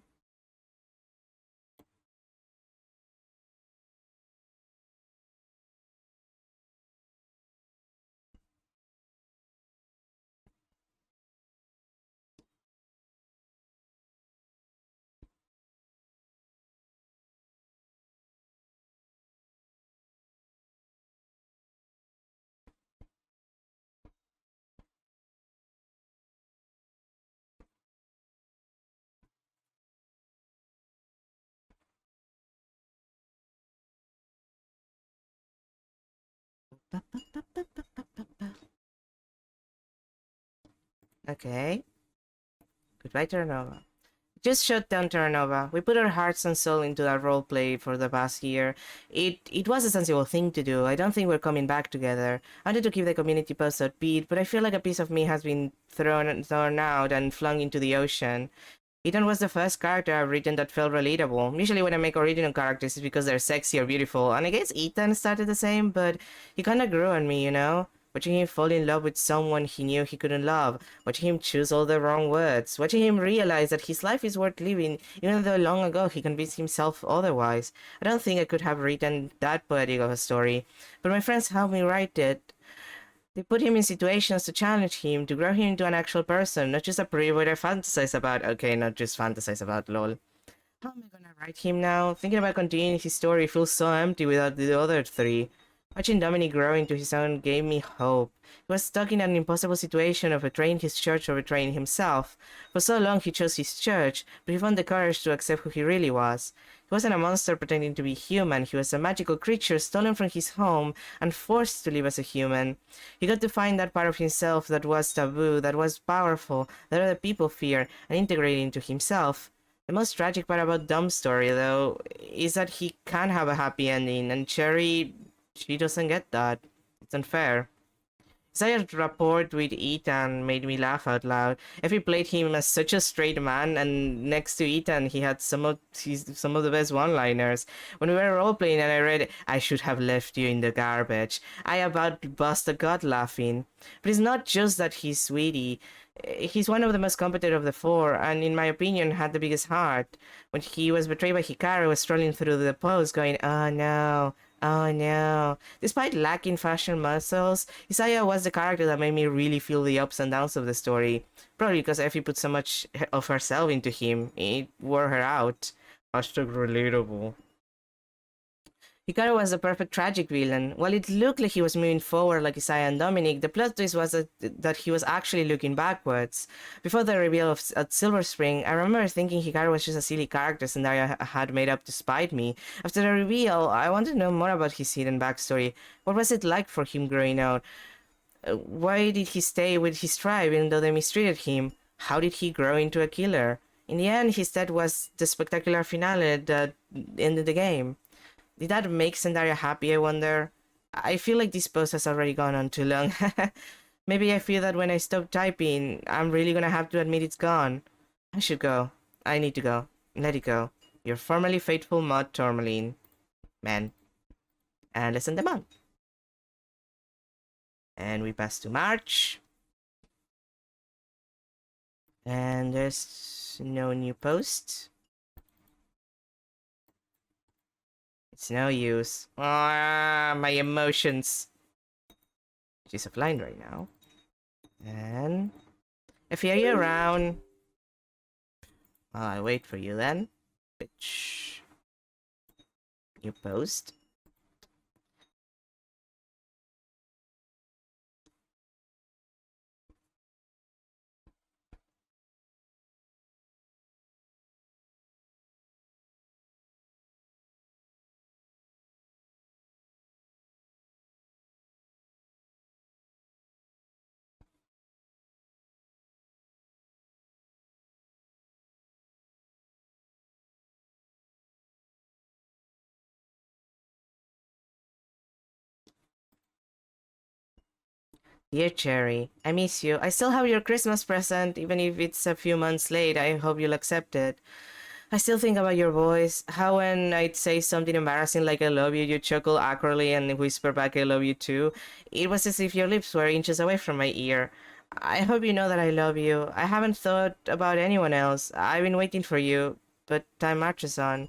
Okay. Goodbye, Terranova. Just shut down Terranova. We put our hearts and soul into that roleplay for the past year. It was a sensible thing to do. I don't think we're coming back together. I wanted to keep the community post upbeat, but I feel like a piece of me has been thrown out and flung into the ocean. Ethan was the first character I've written that felt relatable. Usually when I make original characters, it's because they're sexy or beautiful, and I guess Ethan started the same, but he kinda grew on me, you know? Watching him fall in love with someone he knew he couldn't love, watching him choose all the wrong words, watching him realize that his life is worth living, even though long ago he convinced himself otherwise. I don't think I could have written that poetic of a story, but my friends helped me write it. They put him in situations to challenge him, to grow him into an actual person, not just a pretty boy I fantasize about. Okay, not just fantasize about, lol. How am I gonna write him now? Thinking about continuing his story feels so empty without the other three. Watching Dominic grow into his own gave me hope. He was stuck in an impossible situation of betraying his church or betraying himself. For so long he chose his church, but he found the courage to accept who he really was. He wasn't a monster pretending to be human, he was a magical creature stolen from his home and forced to live as a human. He got to find that part of himself that was taboo, that was powerful, that other people fear, and integrate it into himself. The most tragic part about Dom's story, though, is that he can have a happy ending, and Cherry, she doesn't get that. It's unfair. Zaya's rapport with Ethan made me laugh out loud. Effie played him as such a straight man, and next to Ethan, he had some of the best one-liners. When we were role-playing and I read, "I should have left you in the garbage," I about bust a gut laughing. But it's not just that he's sweetie. He's one of the most competent of the four, and in my opinion, had the biggest heart. When he was betrayed by Hikaru, was strolling through the post, going, "Oh no, oh no." Despite lacking fashion muscles, Isaiah was the character that made me really feel the ups and downs of the story. Probably because Effie put so much of herself into him, it wore her out. Hashtag relatable. Hikaru was the perfect tragic villain. While it looked like he was moving forward like Isaiah and Dominic, the plot twist was that he was actually looking backwards. Before the reveal at Silver Spring, I remember thinking Hikaru was just a silly character Sandaria had made up to spite me. After the reveal, I wanted to know more about his hidden backstory. What was it like for him growing up? Why did he stay with his tribe even though they mistreated him? How did he grow into a killer? In the end, his death was the spectacular finale that ended the game. Did that make Sandaria happy, I wonder? I feel like this post has already gone on too long. Maybe I feel that when I stop typing, I'm really gonna have to admit it's gone. I should go. I need to go. Let it go. Your formerly faithful mod, Tourmaline. man. And lessen the month. And we pass to March. And there's no new post. It's no use. Ah, my emotions. She's offline right now. And if you're around, I'll wait for you then. Bitch. New post. Dear Cherry, I miss you. I still have your Christmas present, even if it's a few months late. I hope you'll accept it. I still think about your voice. How when I'd say something embarrassing like I love you, you chuckle awkwardly and whisper back I love you too. It was as if your lips were inches away from my ear. I hope you know that I love you. I haven't thought about anyone else. I've been waiting for you, but time marches on.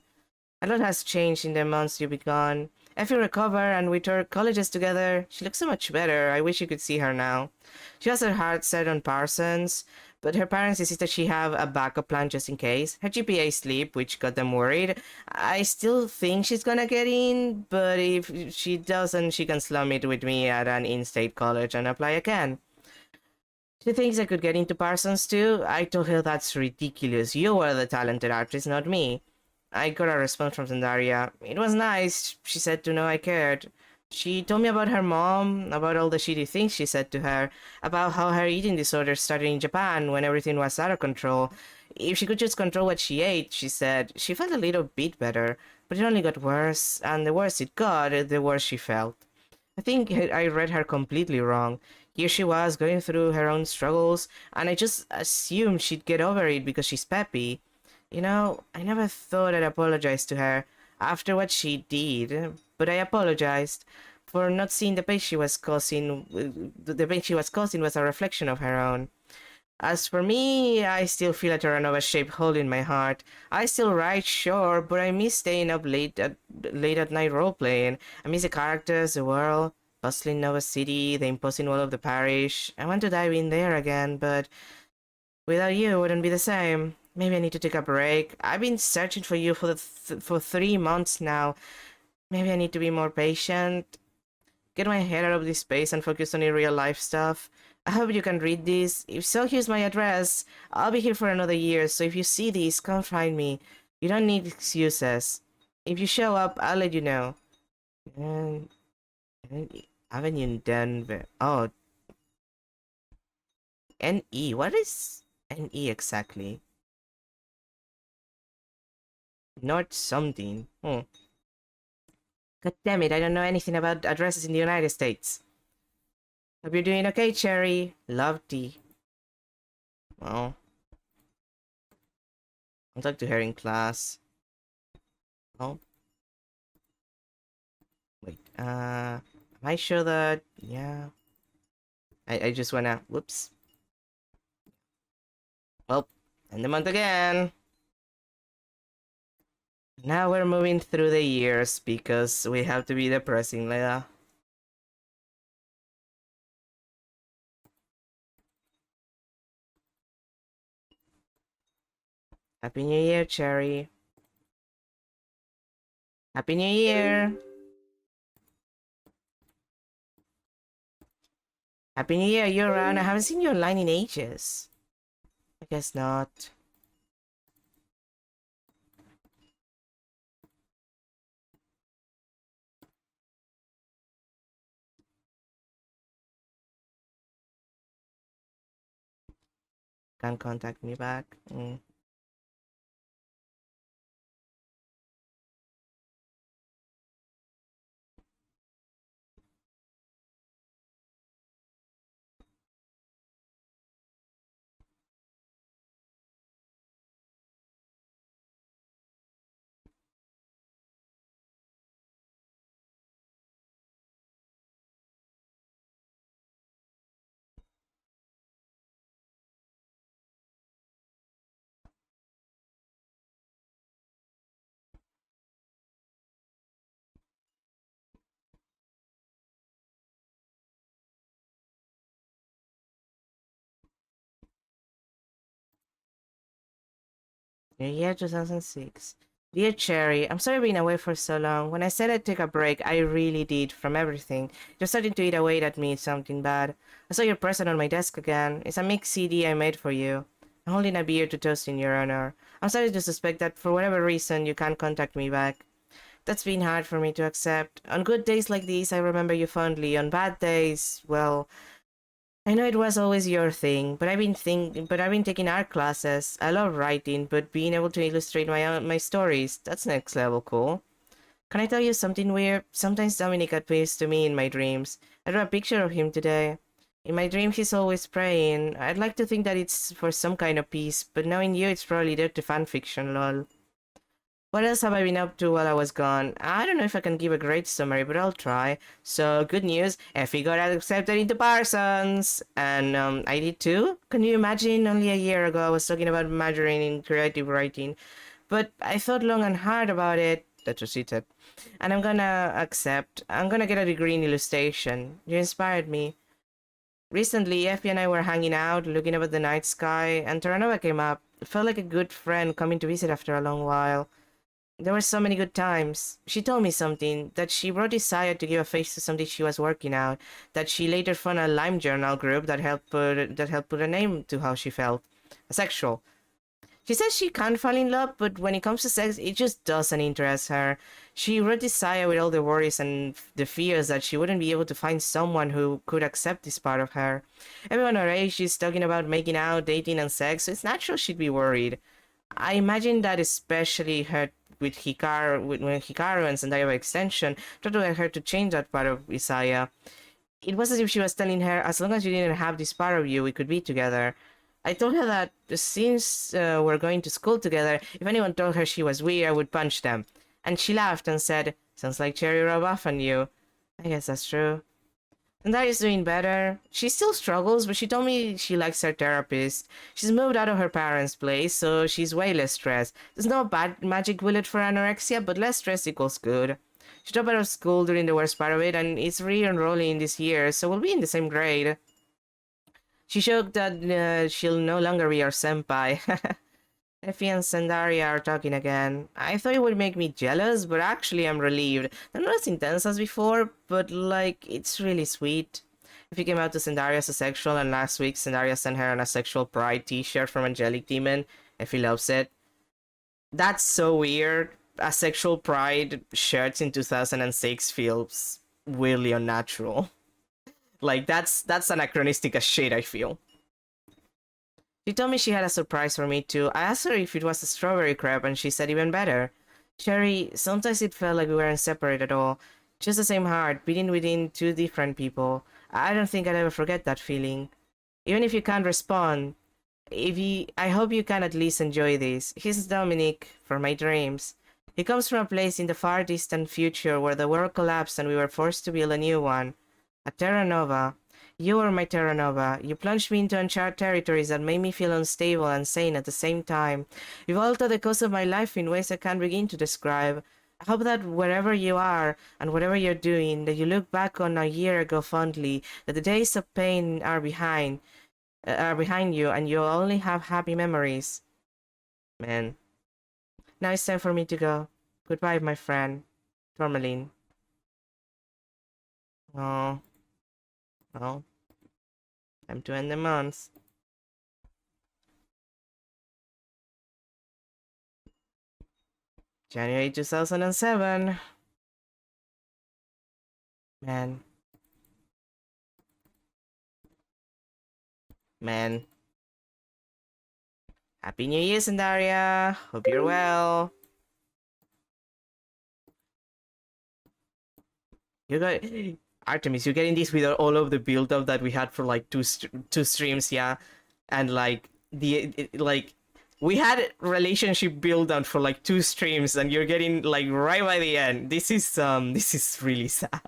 A lot has changed in the months you've been gone. Effie recovered and we toured colleges together. She looks so much better. I wish you could see her now. She has her heart set on Parsons, but her parents insist that she have a backup plan just in case. Her GPA slipped, which got them worried. I still think she's gonna get in, but if she doesn't, she can slum it with me at an in-state college and apply again. She thinks I could get into Parsons too. I told her that's ridiculous. You were the talented artist, not me. I got a response from Zandaria. It was nice. She said to know I cared. She told me about her mom, about all the shitty things she said to her, about how her eating disorder started in Japan when everything was out of control. If she could just control what she ate, she said, she felt a little bit better, but it only got worse, and the worse it got, the worse she felt. I think I read her completely wrong. Here she was going through her own struggles, and I just assumed she'd get over it because she's peppy. You know, I never thought I'd apologize to her after what she did, but I apologized for not seeing the pain she was causing. The pain she was causing was a reflection of her own. As for me, I still feel a terranova-shaped hole in my heart. I still write, sure, but I miss staying up late at night role-playing. I miss the characters, the world, bustling Nova City, the imposing wall of the parish. I want to dive in there again, but without you, it wouldn't be the same. Maybe I need to take a break. I've been searching for you for 3 months now. Maybe I need to be more patient, get my head out of this space and focus on the real life stuff. I hope you can read this. If so, here's my address. I'll be here for another year, so if you see this, come find me. You don't need excuses. If you show up, I'll let you know. And, and Avenue in Denver. Oh, NE. What is NE exactly? North something. God damn it, I don't know anything about addresses in the United States. Hope you're doing okay, Cherry. Love T. Well, I'll talk to her in class. Oh, wait. Am I sure that... Yeah. I just wanna... Whoops. Well, end the month again. Now we're moving through the years because we have to be depressing, Leila. Happy New Year, Cherry. Happy New Year. Happy New Year, you're around. I haven't seen you online in ages. I guess not. Can't contact me back. New Year 2006. Dear Cherry, I'm sorry being away for so long. When I said I'd take a break, I really did, from everything. You're starting to eat away at me, something bad. I saw your present on my desk again. It's a mixed CD I made for you. I'm holding a beer to toast in your honor. I'm starting to suspect that for whatever reason you can't contact me back. That's been hard for me to accept. On good days like these, I remember you fondly. On bad days, well, I know it was always your thing, but I've been taking art classes. I love writing, but being able to illustrate my stories, that's next level cool. Can I tell you something weird? Sometimes Dominic appears to me in my dreams. I drew a picture of him today. In my dream, he's always praying. I'd like to think that it's for some kind of peace, but knowing you, it's probably dirty fan fiction, lol. What else have I been up to while I was gone? I don't know if I can give a great summary, but I'll try. So, good news, Effie got accepted into Parsons! And I did too? Can you imagine? Only a year ago I was talking about majoring in creative writing. But I thought long and hard about it. That's what she said. And I'm gonna accept. I'm gonna get a degree in illustration. You inspired me. Recently, Effie and I were hanging out, looking up at the night sky, and Terranova came up. It felt like a good friend coming to visit after a long while. There were so many good times. She told me something, that she brought Isaiah to give a face to something she was working out, that she later found a Lime Journal group that helped put a name to how she felt. Asexual. She says she can't fall in love, but when it comes to sex, it just doesn't interest her. She wrote Isaiah with all the worries and the fears that she wouldn't be able to find someone who could accept this part of her. Everyone her age is talking about making out, dating, and sex, so it's natural she'd be worried. I imagine that especially her with Hikaru, when Hikaru and Zendaya by extension tried to get her to change that part of Isaiah. It was as if she was telling her, as long as you didn't have this part of you, we could be together. I told her that since we're going to school together, if anyone told her she was weird, I would punch them. And she laughed and said, sounds like Cherry rub off on you. I guess that's true. And that is doing better. She still struggles, but she told me she likes her therapist. She's moved out of her parents' place, so she's way less stressed. There's no bad magic bullet for anorexia, but less stress equals good. She dropped out of school during the worst part of it, and is re-enrolling this year, so we'll be in the same grade. She joked that she'll no longer be our senpai. Effie and Sandaria are talking again. I thought it would make me jealous, but actually I'm relieved. They're not as intense as before, but like, it's really sweet. Effie came out to Sandaria as asexual, and last week Sandaria sent her an asexual pride t-shirt from Angelic Demon. Effie loves it. That's so weird. Asexual pride shirts in 2006 feels weirdly unnatural. Like, that's anachronistic as shit, I feel. She told me she had a surprise for me too. I asked her if it was a strawberry crepe, and she said even better. Cherry, sometimes it felt like we weren't separate at all. Just the same heart, beating within two different people. I don't think I'll ever forget that feeling. Even if you can't respond, I hope you can at least enjoy this. Here's Dominic, for my dreams. He comes from a place in the far distant future where the world collapsed and we were forced to build a new one. A terranova. You were my terranova. You plunged me into uncharted territories that made me feel unstable and sane at the same time. You've altered the course of my life in ways I can't begin to describe. I hope that wherever you are and whatever you're doing, that you look back on a year ago fondly, that the days of pain are behind you, and you'll only have happy memories. Man. Now it's time for me to go. Goodbye, my friend. Tourmaline. Oh. Well, time to end the month. January 2007. Man. Man. Happy New Year, Sandaria. Hope you're well. You got Artemis. You're getting this with all of the build up that we had for like two streams, yeah, and like like we had relationship build up for like two streams, and you're getting like right by the end. This is really sad.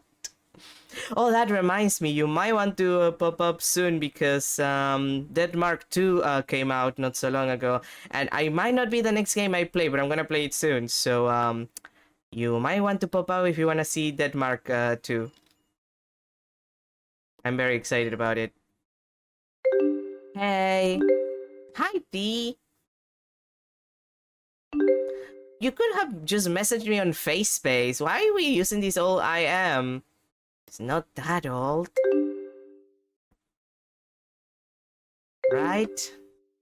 Oh, that reminds me, you might want to pop up soon because Dead Mark 2 came out not so long ago, and I might not be the next game I play, but I'm gonna play it soon. So you might want to pop up if you wanna see Dead Mark 2. I'm very excited about it. Hey, hi D. You could have just messaged me on FaceSpace. Why are we using this old I am? It's not that old. Right?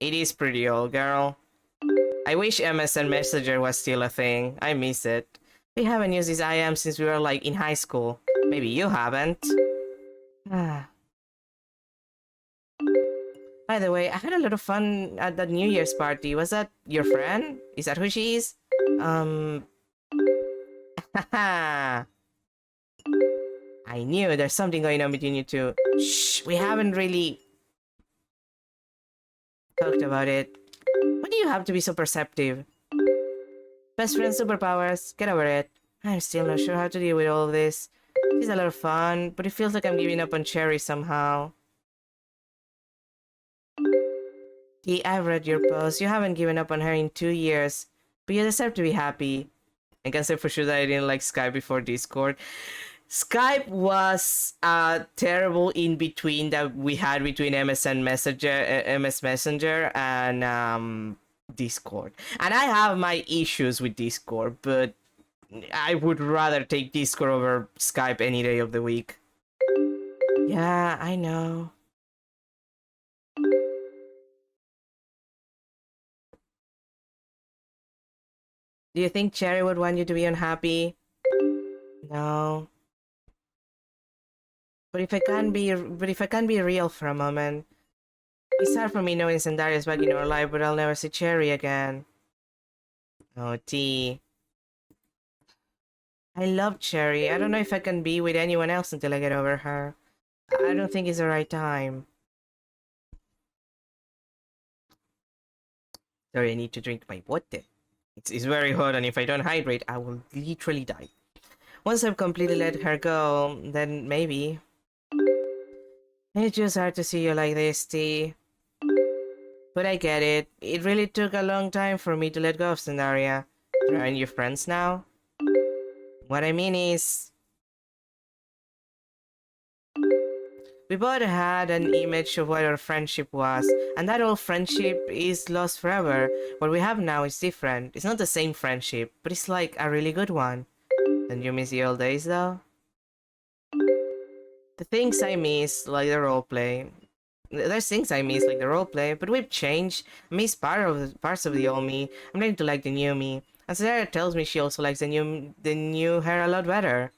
It is pretty old, girl. I wish MSN Messenger was still a thing. I miss it. We haven't used this I am since we were like in high school. Maybe you haven't. Ah. By the way, I had a lot of fun at that New Year's party. Was that your friend? Is that who she is? Haha. I knew there's something going on between you two. Shh, we haven't really talked about it. Why do you have to be so perceptive? Best friend superpowers, get over it. I'm still not sure how to deal with all of this. It's a lot of fun, but it feels like I'm giving up on Cherry somehow. Dee, I've read your post. You haven't given up on her in 2 years, but you deserve to be happy. I can say for sure that I didn't like Skype before Discord. Skype was a terrible in between that we had between MS Messenger and Discord. And I have my issues with Discord, but I would rather take Discord over Skype any day of the week. Yeah, I know. Do you think Cherry would want you to be unhappy? No. But if I can't be real for a moment, it's hard for me knowing Zendaria's back in our life, but I'll never see Cherry again. Oh, T. I love Cherry. I don't know if I can be with anyone else until I get over her. I don't think it's the right time. Sorry, I need to drink my water. It's very hot, and if I don't hydrate, I will literally die. Once I've completely let her go, then maybe. It's just hard to see you like this, T. But I get it. It really took a long time for me to let go of Zandaria. Aren't you friends now? What I mean is... we both had an image of what our friendship was, and that old friendship is lost forever. What we have now is different. It's not the same friendship, but it's like a really good one. Don't you miss the old days, though? The things I miss, like the roleplay. There's things I miss, like the roleplay, but we've changed. I miss parts of the old me. I'm ready to like the new me. And Sarah tells me she also likes the new her a lot better.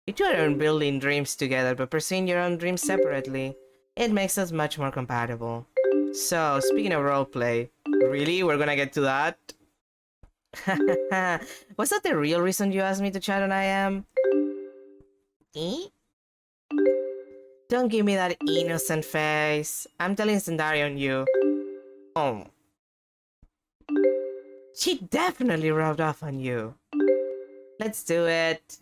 You two aren't building dreams together, but pursuing your own dreams separately. It makes us much more compatible. So, speaking of roleplay, really? We're gonna get to that? Was that the real reason you asked me to chat on IM? Eh? Don't give me that innocent face. I'm telling Zendaya on you. Oh. She definitely rubbed off on you. Let's do it.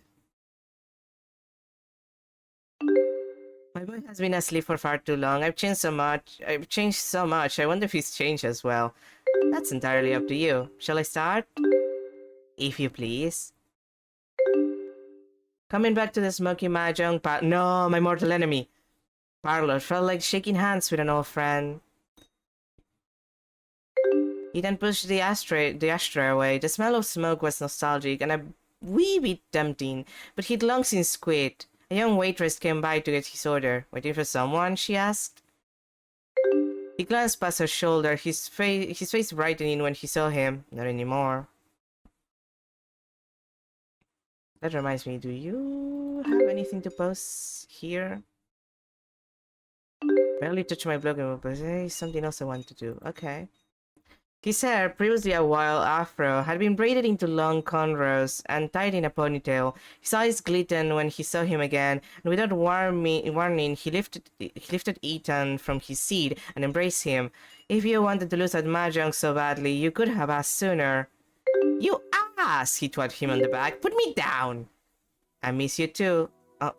My boy has been asleep for far too long. I've changed so much. I wonder if he's changed as well. That's entirely up to you. Shall I start? If you please. Coming back to the smoky mahjong no, my mortal enemy. Parlor felt like shaking hands with an old friend. He then pushed the ashtray away. The smell of smoke was nostalgic and a wee bit tempting, but he'd long since quit. A young waitress came by to get his order. Waiting for someone? She asked. He glanced past her shoulder, his face brightening when he saw him. Not anymore. That reminds me, do you have anything to post here? Barely touch my blog, but there's something else I want to do. Okay. His hair, previously a wild afro, had been braided into long cornrows and tied in a ponytail. His eyes glistened when he saw him again, and without warning, he lifted Ethan from his seat and embraced him. If you wanted to lose at mahjong so badly, you could have asked sooner. You ass! He twatted him on the back. Put me down! I miss you too. Oh.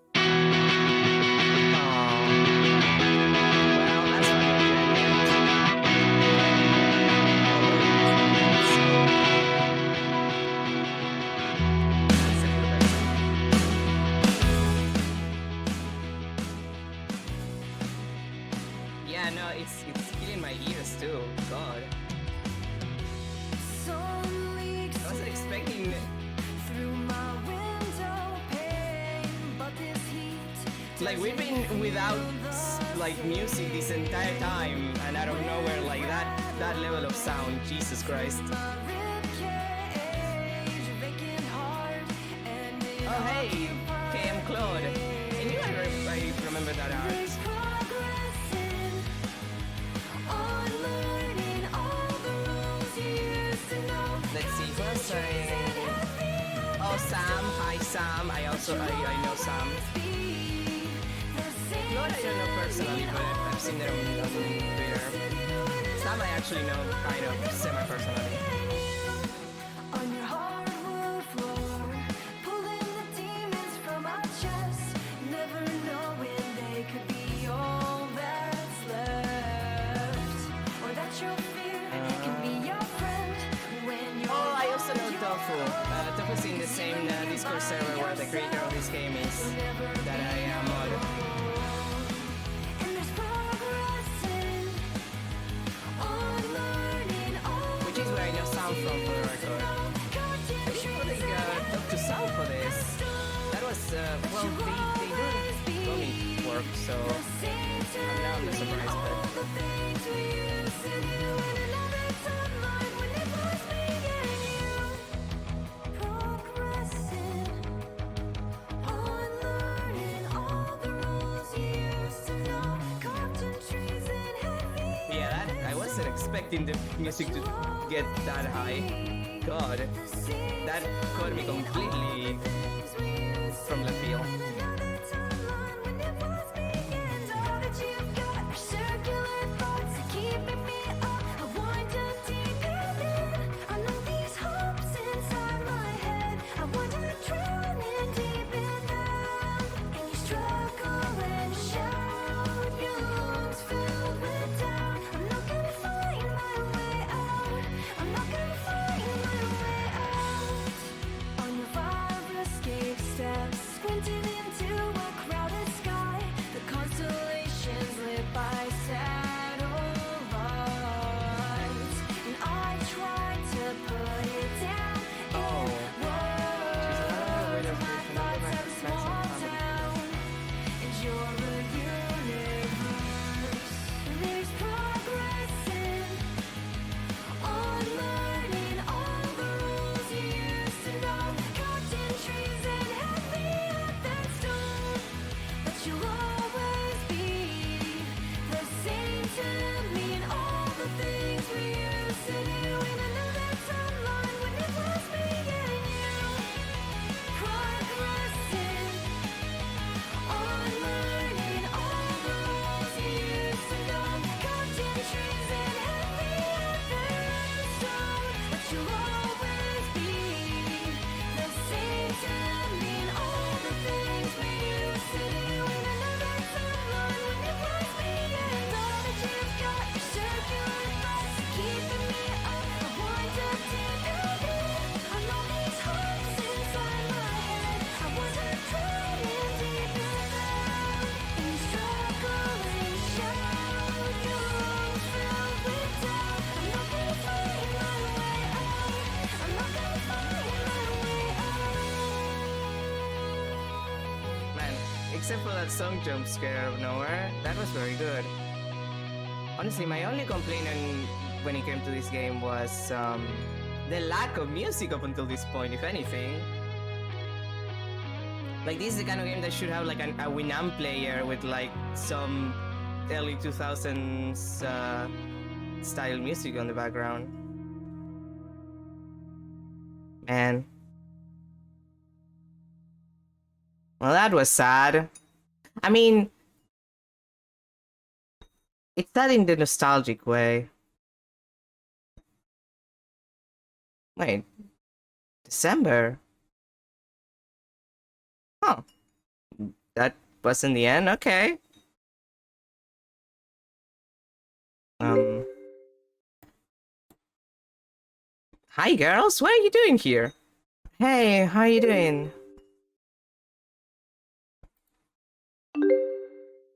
Yeah, no, it's killing my ears too. God. I wasn't expecting like we've been without like music this entire time, and out of nowhere, like that level of sound. Jesus Christ. Oh hey, KM Claude. I knew I remember that art. Let's see, who's saying? Oh, Sam. Hi, Sam. I know Sam. Claude I don't know personally, but I've seen them on Twitter. Sam I actually know kind of semi-personally. Tofu's in the same Discord server where the creator of this game is, that I am on. Which is where I know Sam from, for the record. I should probably talk to Sam for this. That was, well, they do comic work, so I'm not surprised, but... expecting the music to get that high. God, that caught me completely from left field. Except for that song jump scare out of nowhere, that was very good. Honestly, my only complaint when it came to this game was the lack of music up until this point, if anything. Like, this is the kind of game that should have like a Winamp player with like some early 2000s style music on the background. Man. Well, that was sad. I mean, it's sad in the nostalgic way. Wait, December? Huh. That wasn't the end? Okay. Hi girls, what are you doing here? Hey, how are you doing?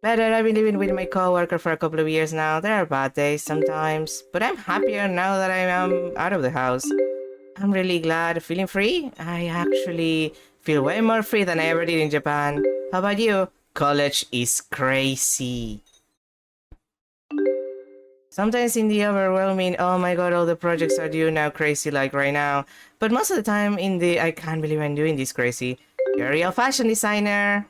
Better, I've been living with my coworker for a couple of years now. There are bad days sometimes, but I'm happier now that I am out of the house. I'm really glad. Feeling free? I actually feel way more free than I ever did in Japan. How about you? College is crazy. Sometimes in the overwhelming, oh my god, all the projects are due now, crazy like right now. But most of the time in the, I can't believe I'm doing this crazy. You're a real fashion designer.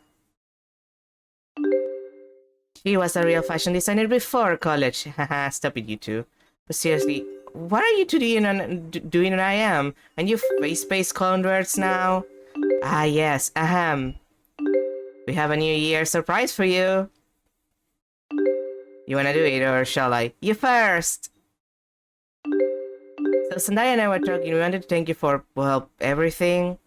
He was a real fashion designer before college. Haha, stop it, you two. But seriously, what are you two doing when I am? And you face-based converts now? Ah yes, ahem. We have a New Year surprise for you. You wanna do it or shall I? You first! So Sandaya and I were talking, we wanted to thank you for, well, everything.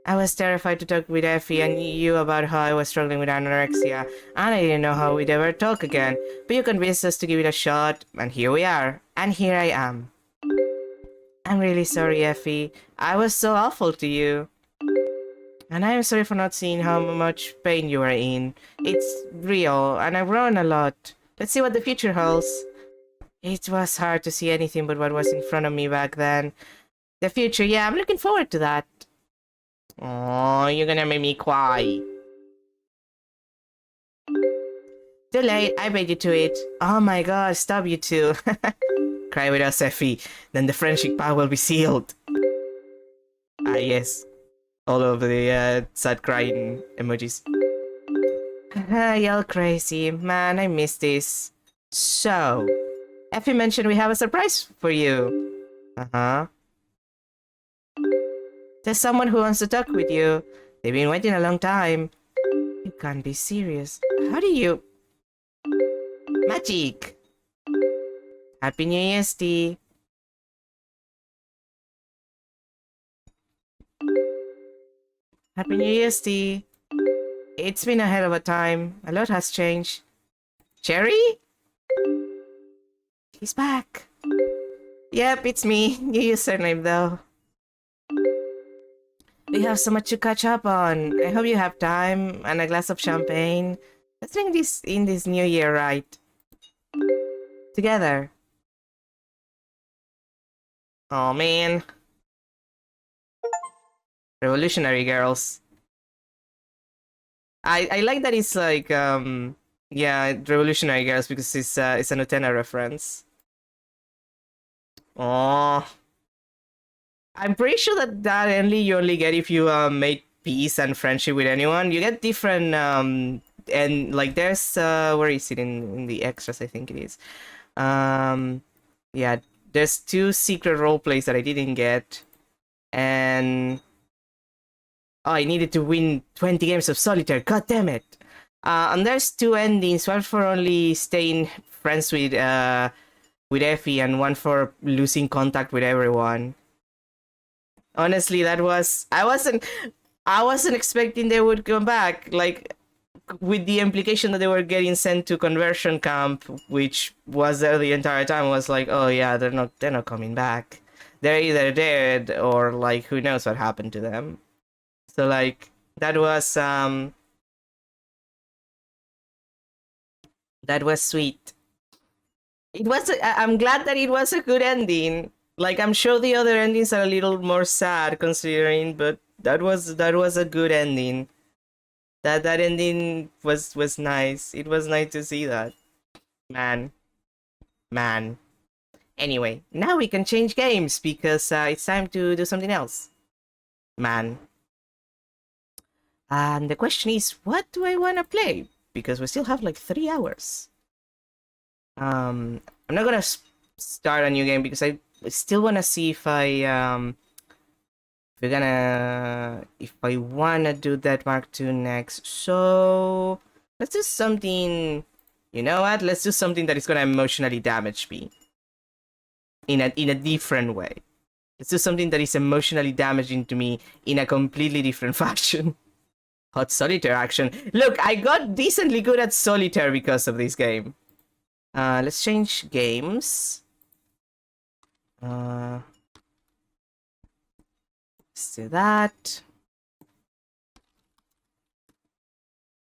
I was terrified to talk with Effie and you about how I was struggling with anorexia, and I didn't know how we'd ever talk again, but you convinced us to give it a shot, and here we are, and here I am. I'm really sorry, Effie. I was so awful to you. And I am sorry for not seeing how much pain you are in. It's real, and I've grown a lot. Let's see what the future holds. It was hard to see anything but what was in front of me back then. The future, yeah, I'm looking forward to that. Oh, you're gonna make me cry. Too late, I beat you to it. Oh my god, stop you two. Cry with us, Effie. Then the friendship pact will be sealed. Ah, yes. All of the sad crying emojis. Y'all crazy. Man, I miss this. So, Effie mentioned we have a surprise for you. Uh-huh. There's someone who wants to talk with you. They've been waiting a long time. You can't be serious. How do you... Magic! Happy New Year's, T. Happy New Year's, T. It's been a hell of a time. A lot has changed. Cherry? He's back. Yep, it's me. New username, though. We have so much to catch up on. I hope you have time and a glass of champagne. Let's drink this in this new year, right? Together. Oh man. Revolutionary girls. I like that it's like yeah, Revolutionary Girls because it's an Utena reference. Oh. I'm pretty sure that you only get if you make peace and friendship with anyone. You get different and like there's where is it in the extras, I think it is. Yeah, there's 2 secret role plays that I didn't get, and oh, I needed to win 20 games of solitaire. God damn it! And there's 2 endings. One for only staying friends with Effie, and one for losing contact with everyone. Honestly, that was I wasn't expecting they would come back. Like, with the implication that they were getting sent to conversion camp, which was there the entire time, was like, oh yeah, they're not coming back. They're either dead or like who knows what happened to them. So like that was sweet. It was I'm glad that it was a good ending. Like I'm sure the other endings are a little more sad considering, but that was a good ending. That ending was nice. It was nice to see that. Man. Anyway, now we can change games because it's time to do something else. Man. And the question is, what do I want to play? Because we still have like 3 hours. I'm not gonna start a new game because I still want to see if if I wanna do that Mark II next. So let's do something. You know what? Let's do something that is gonna emotionally damage me in a different way. Let's do something that is emotionally damaging to me in a completely different fashion. Hot solitaire action. Look, I got decently good at solitaire because of this game. Let's change games. Let's do that.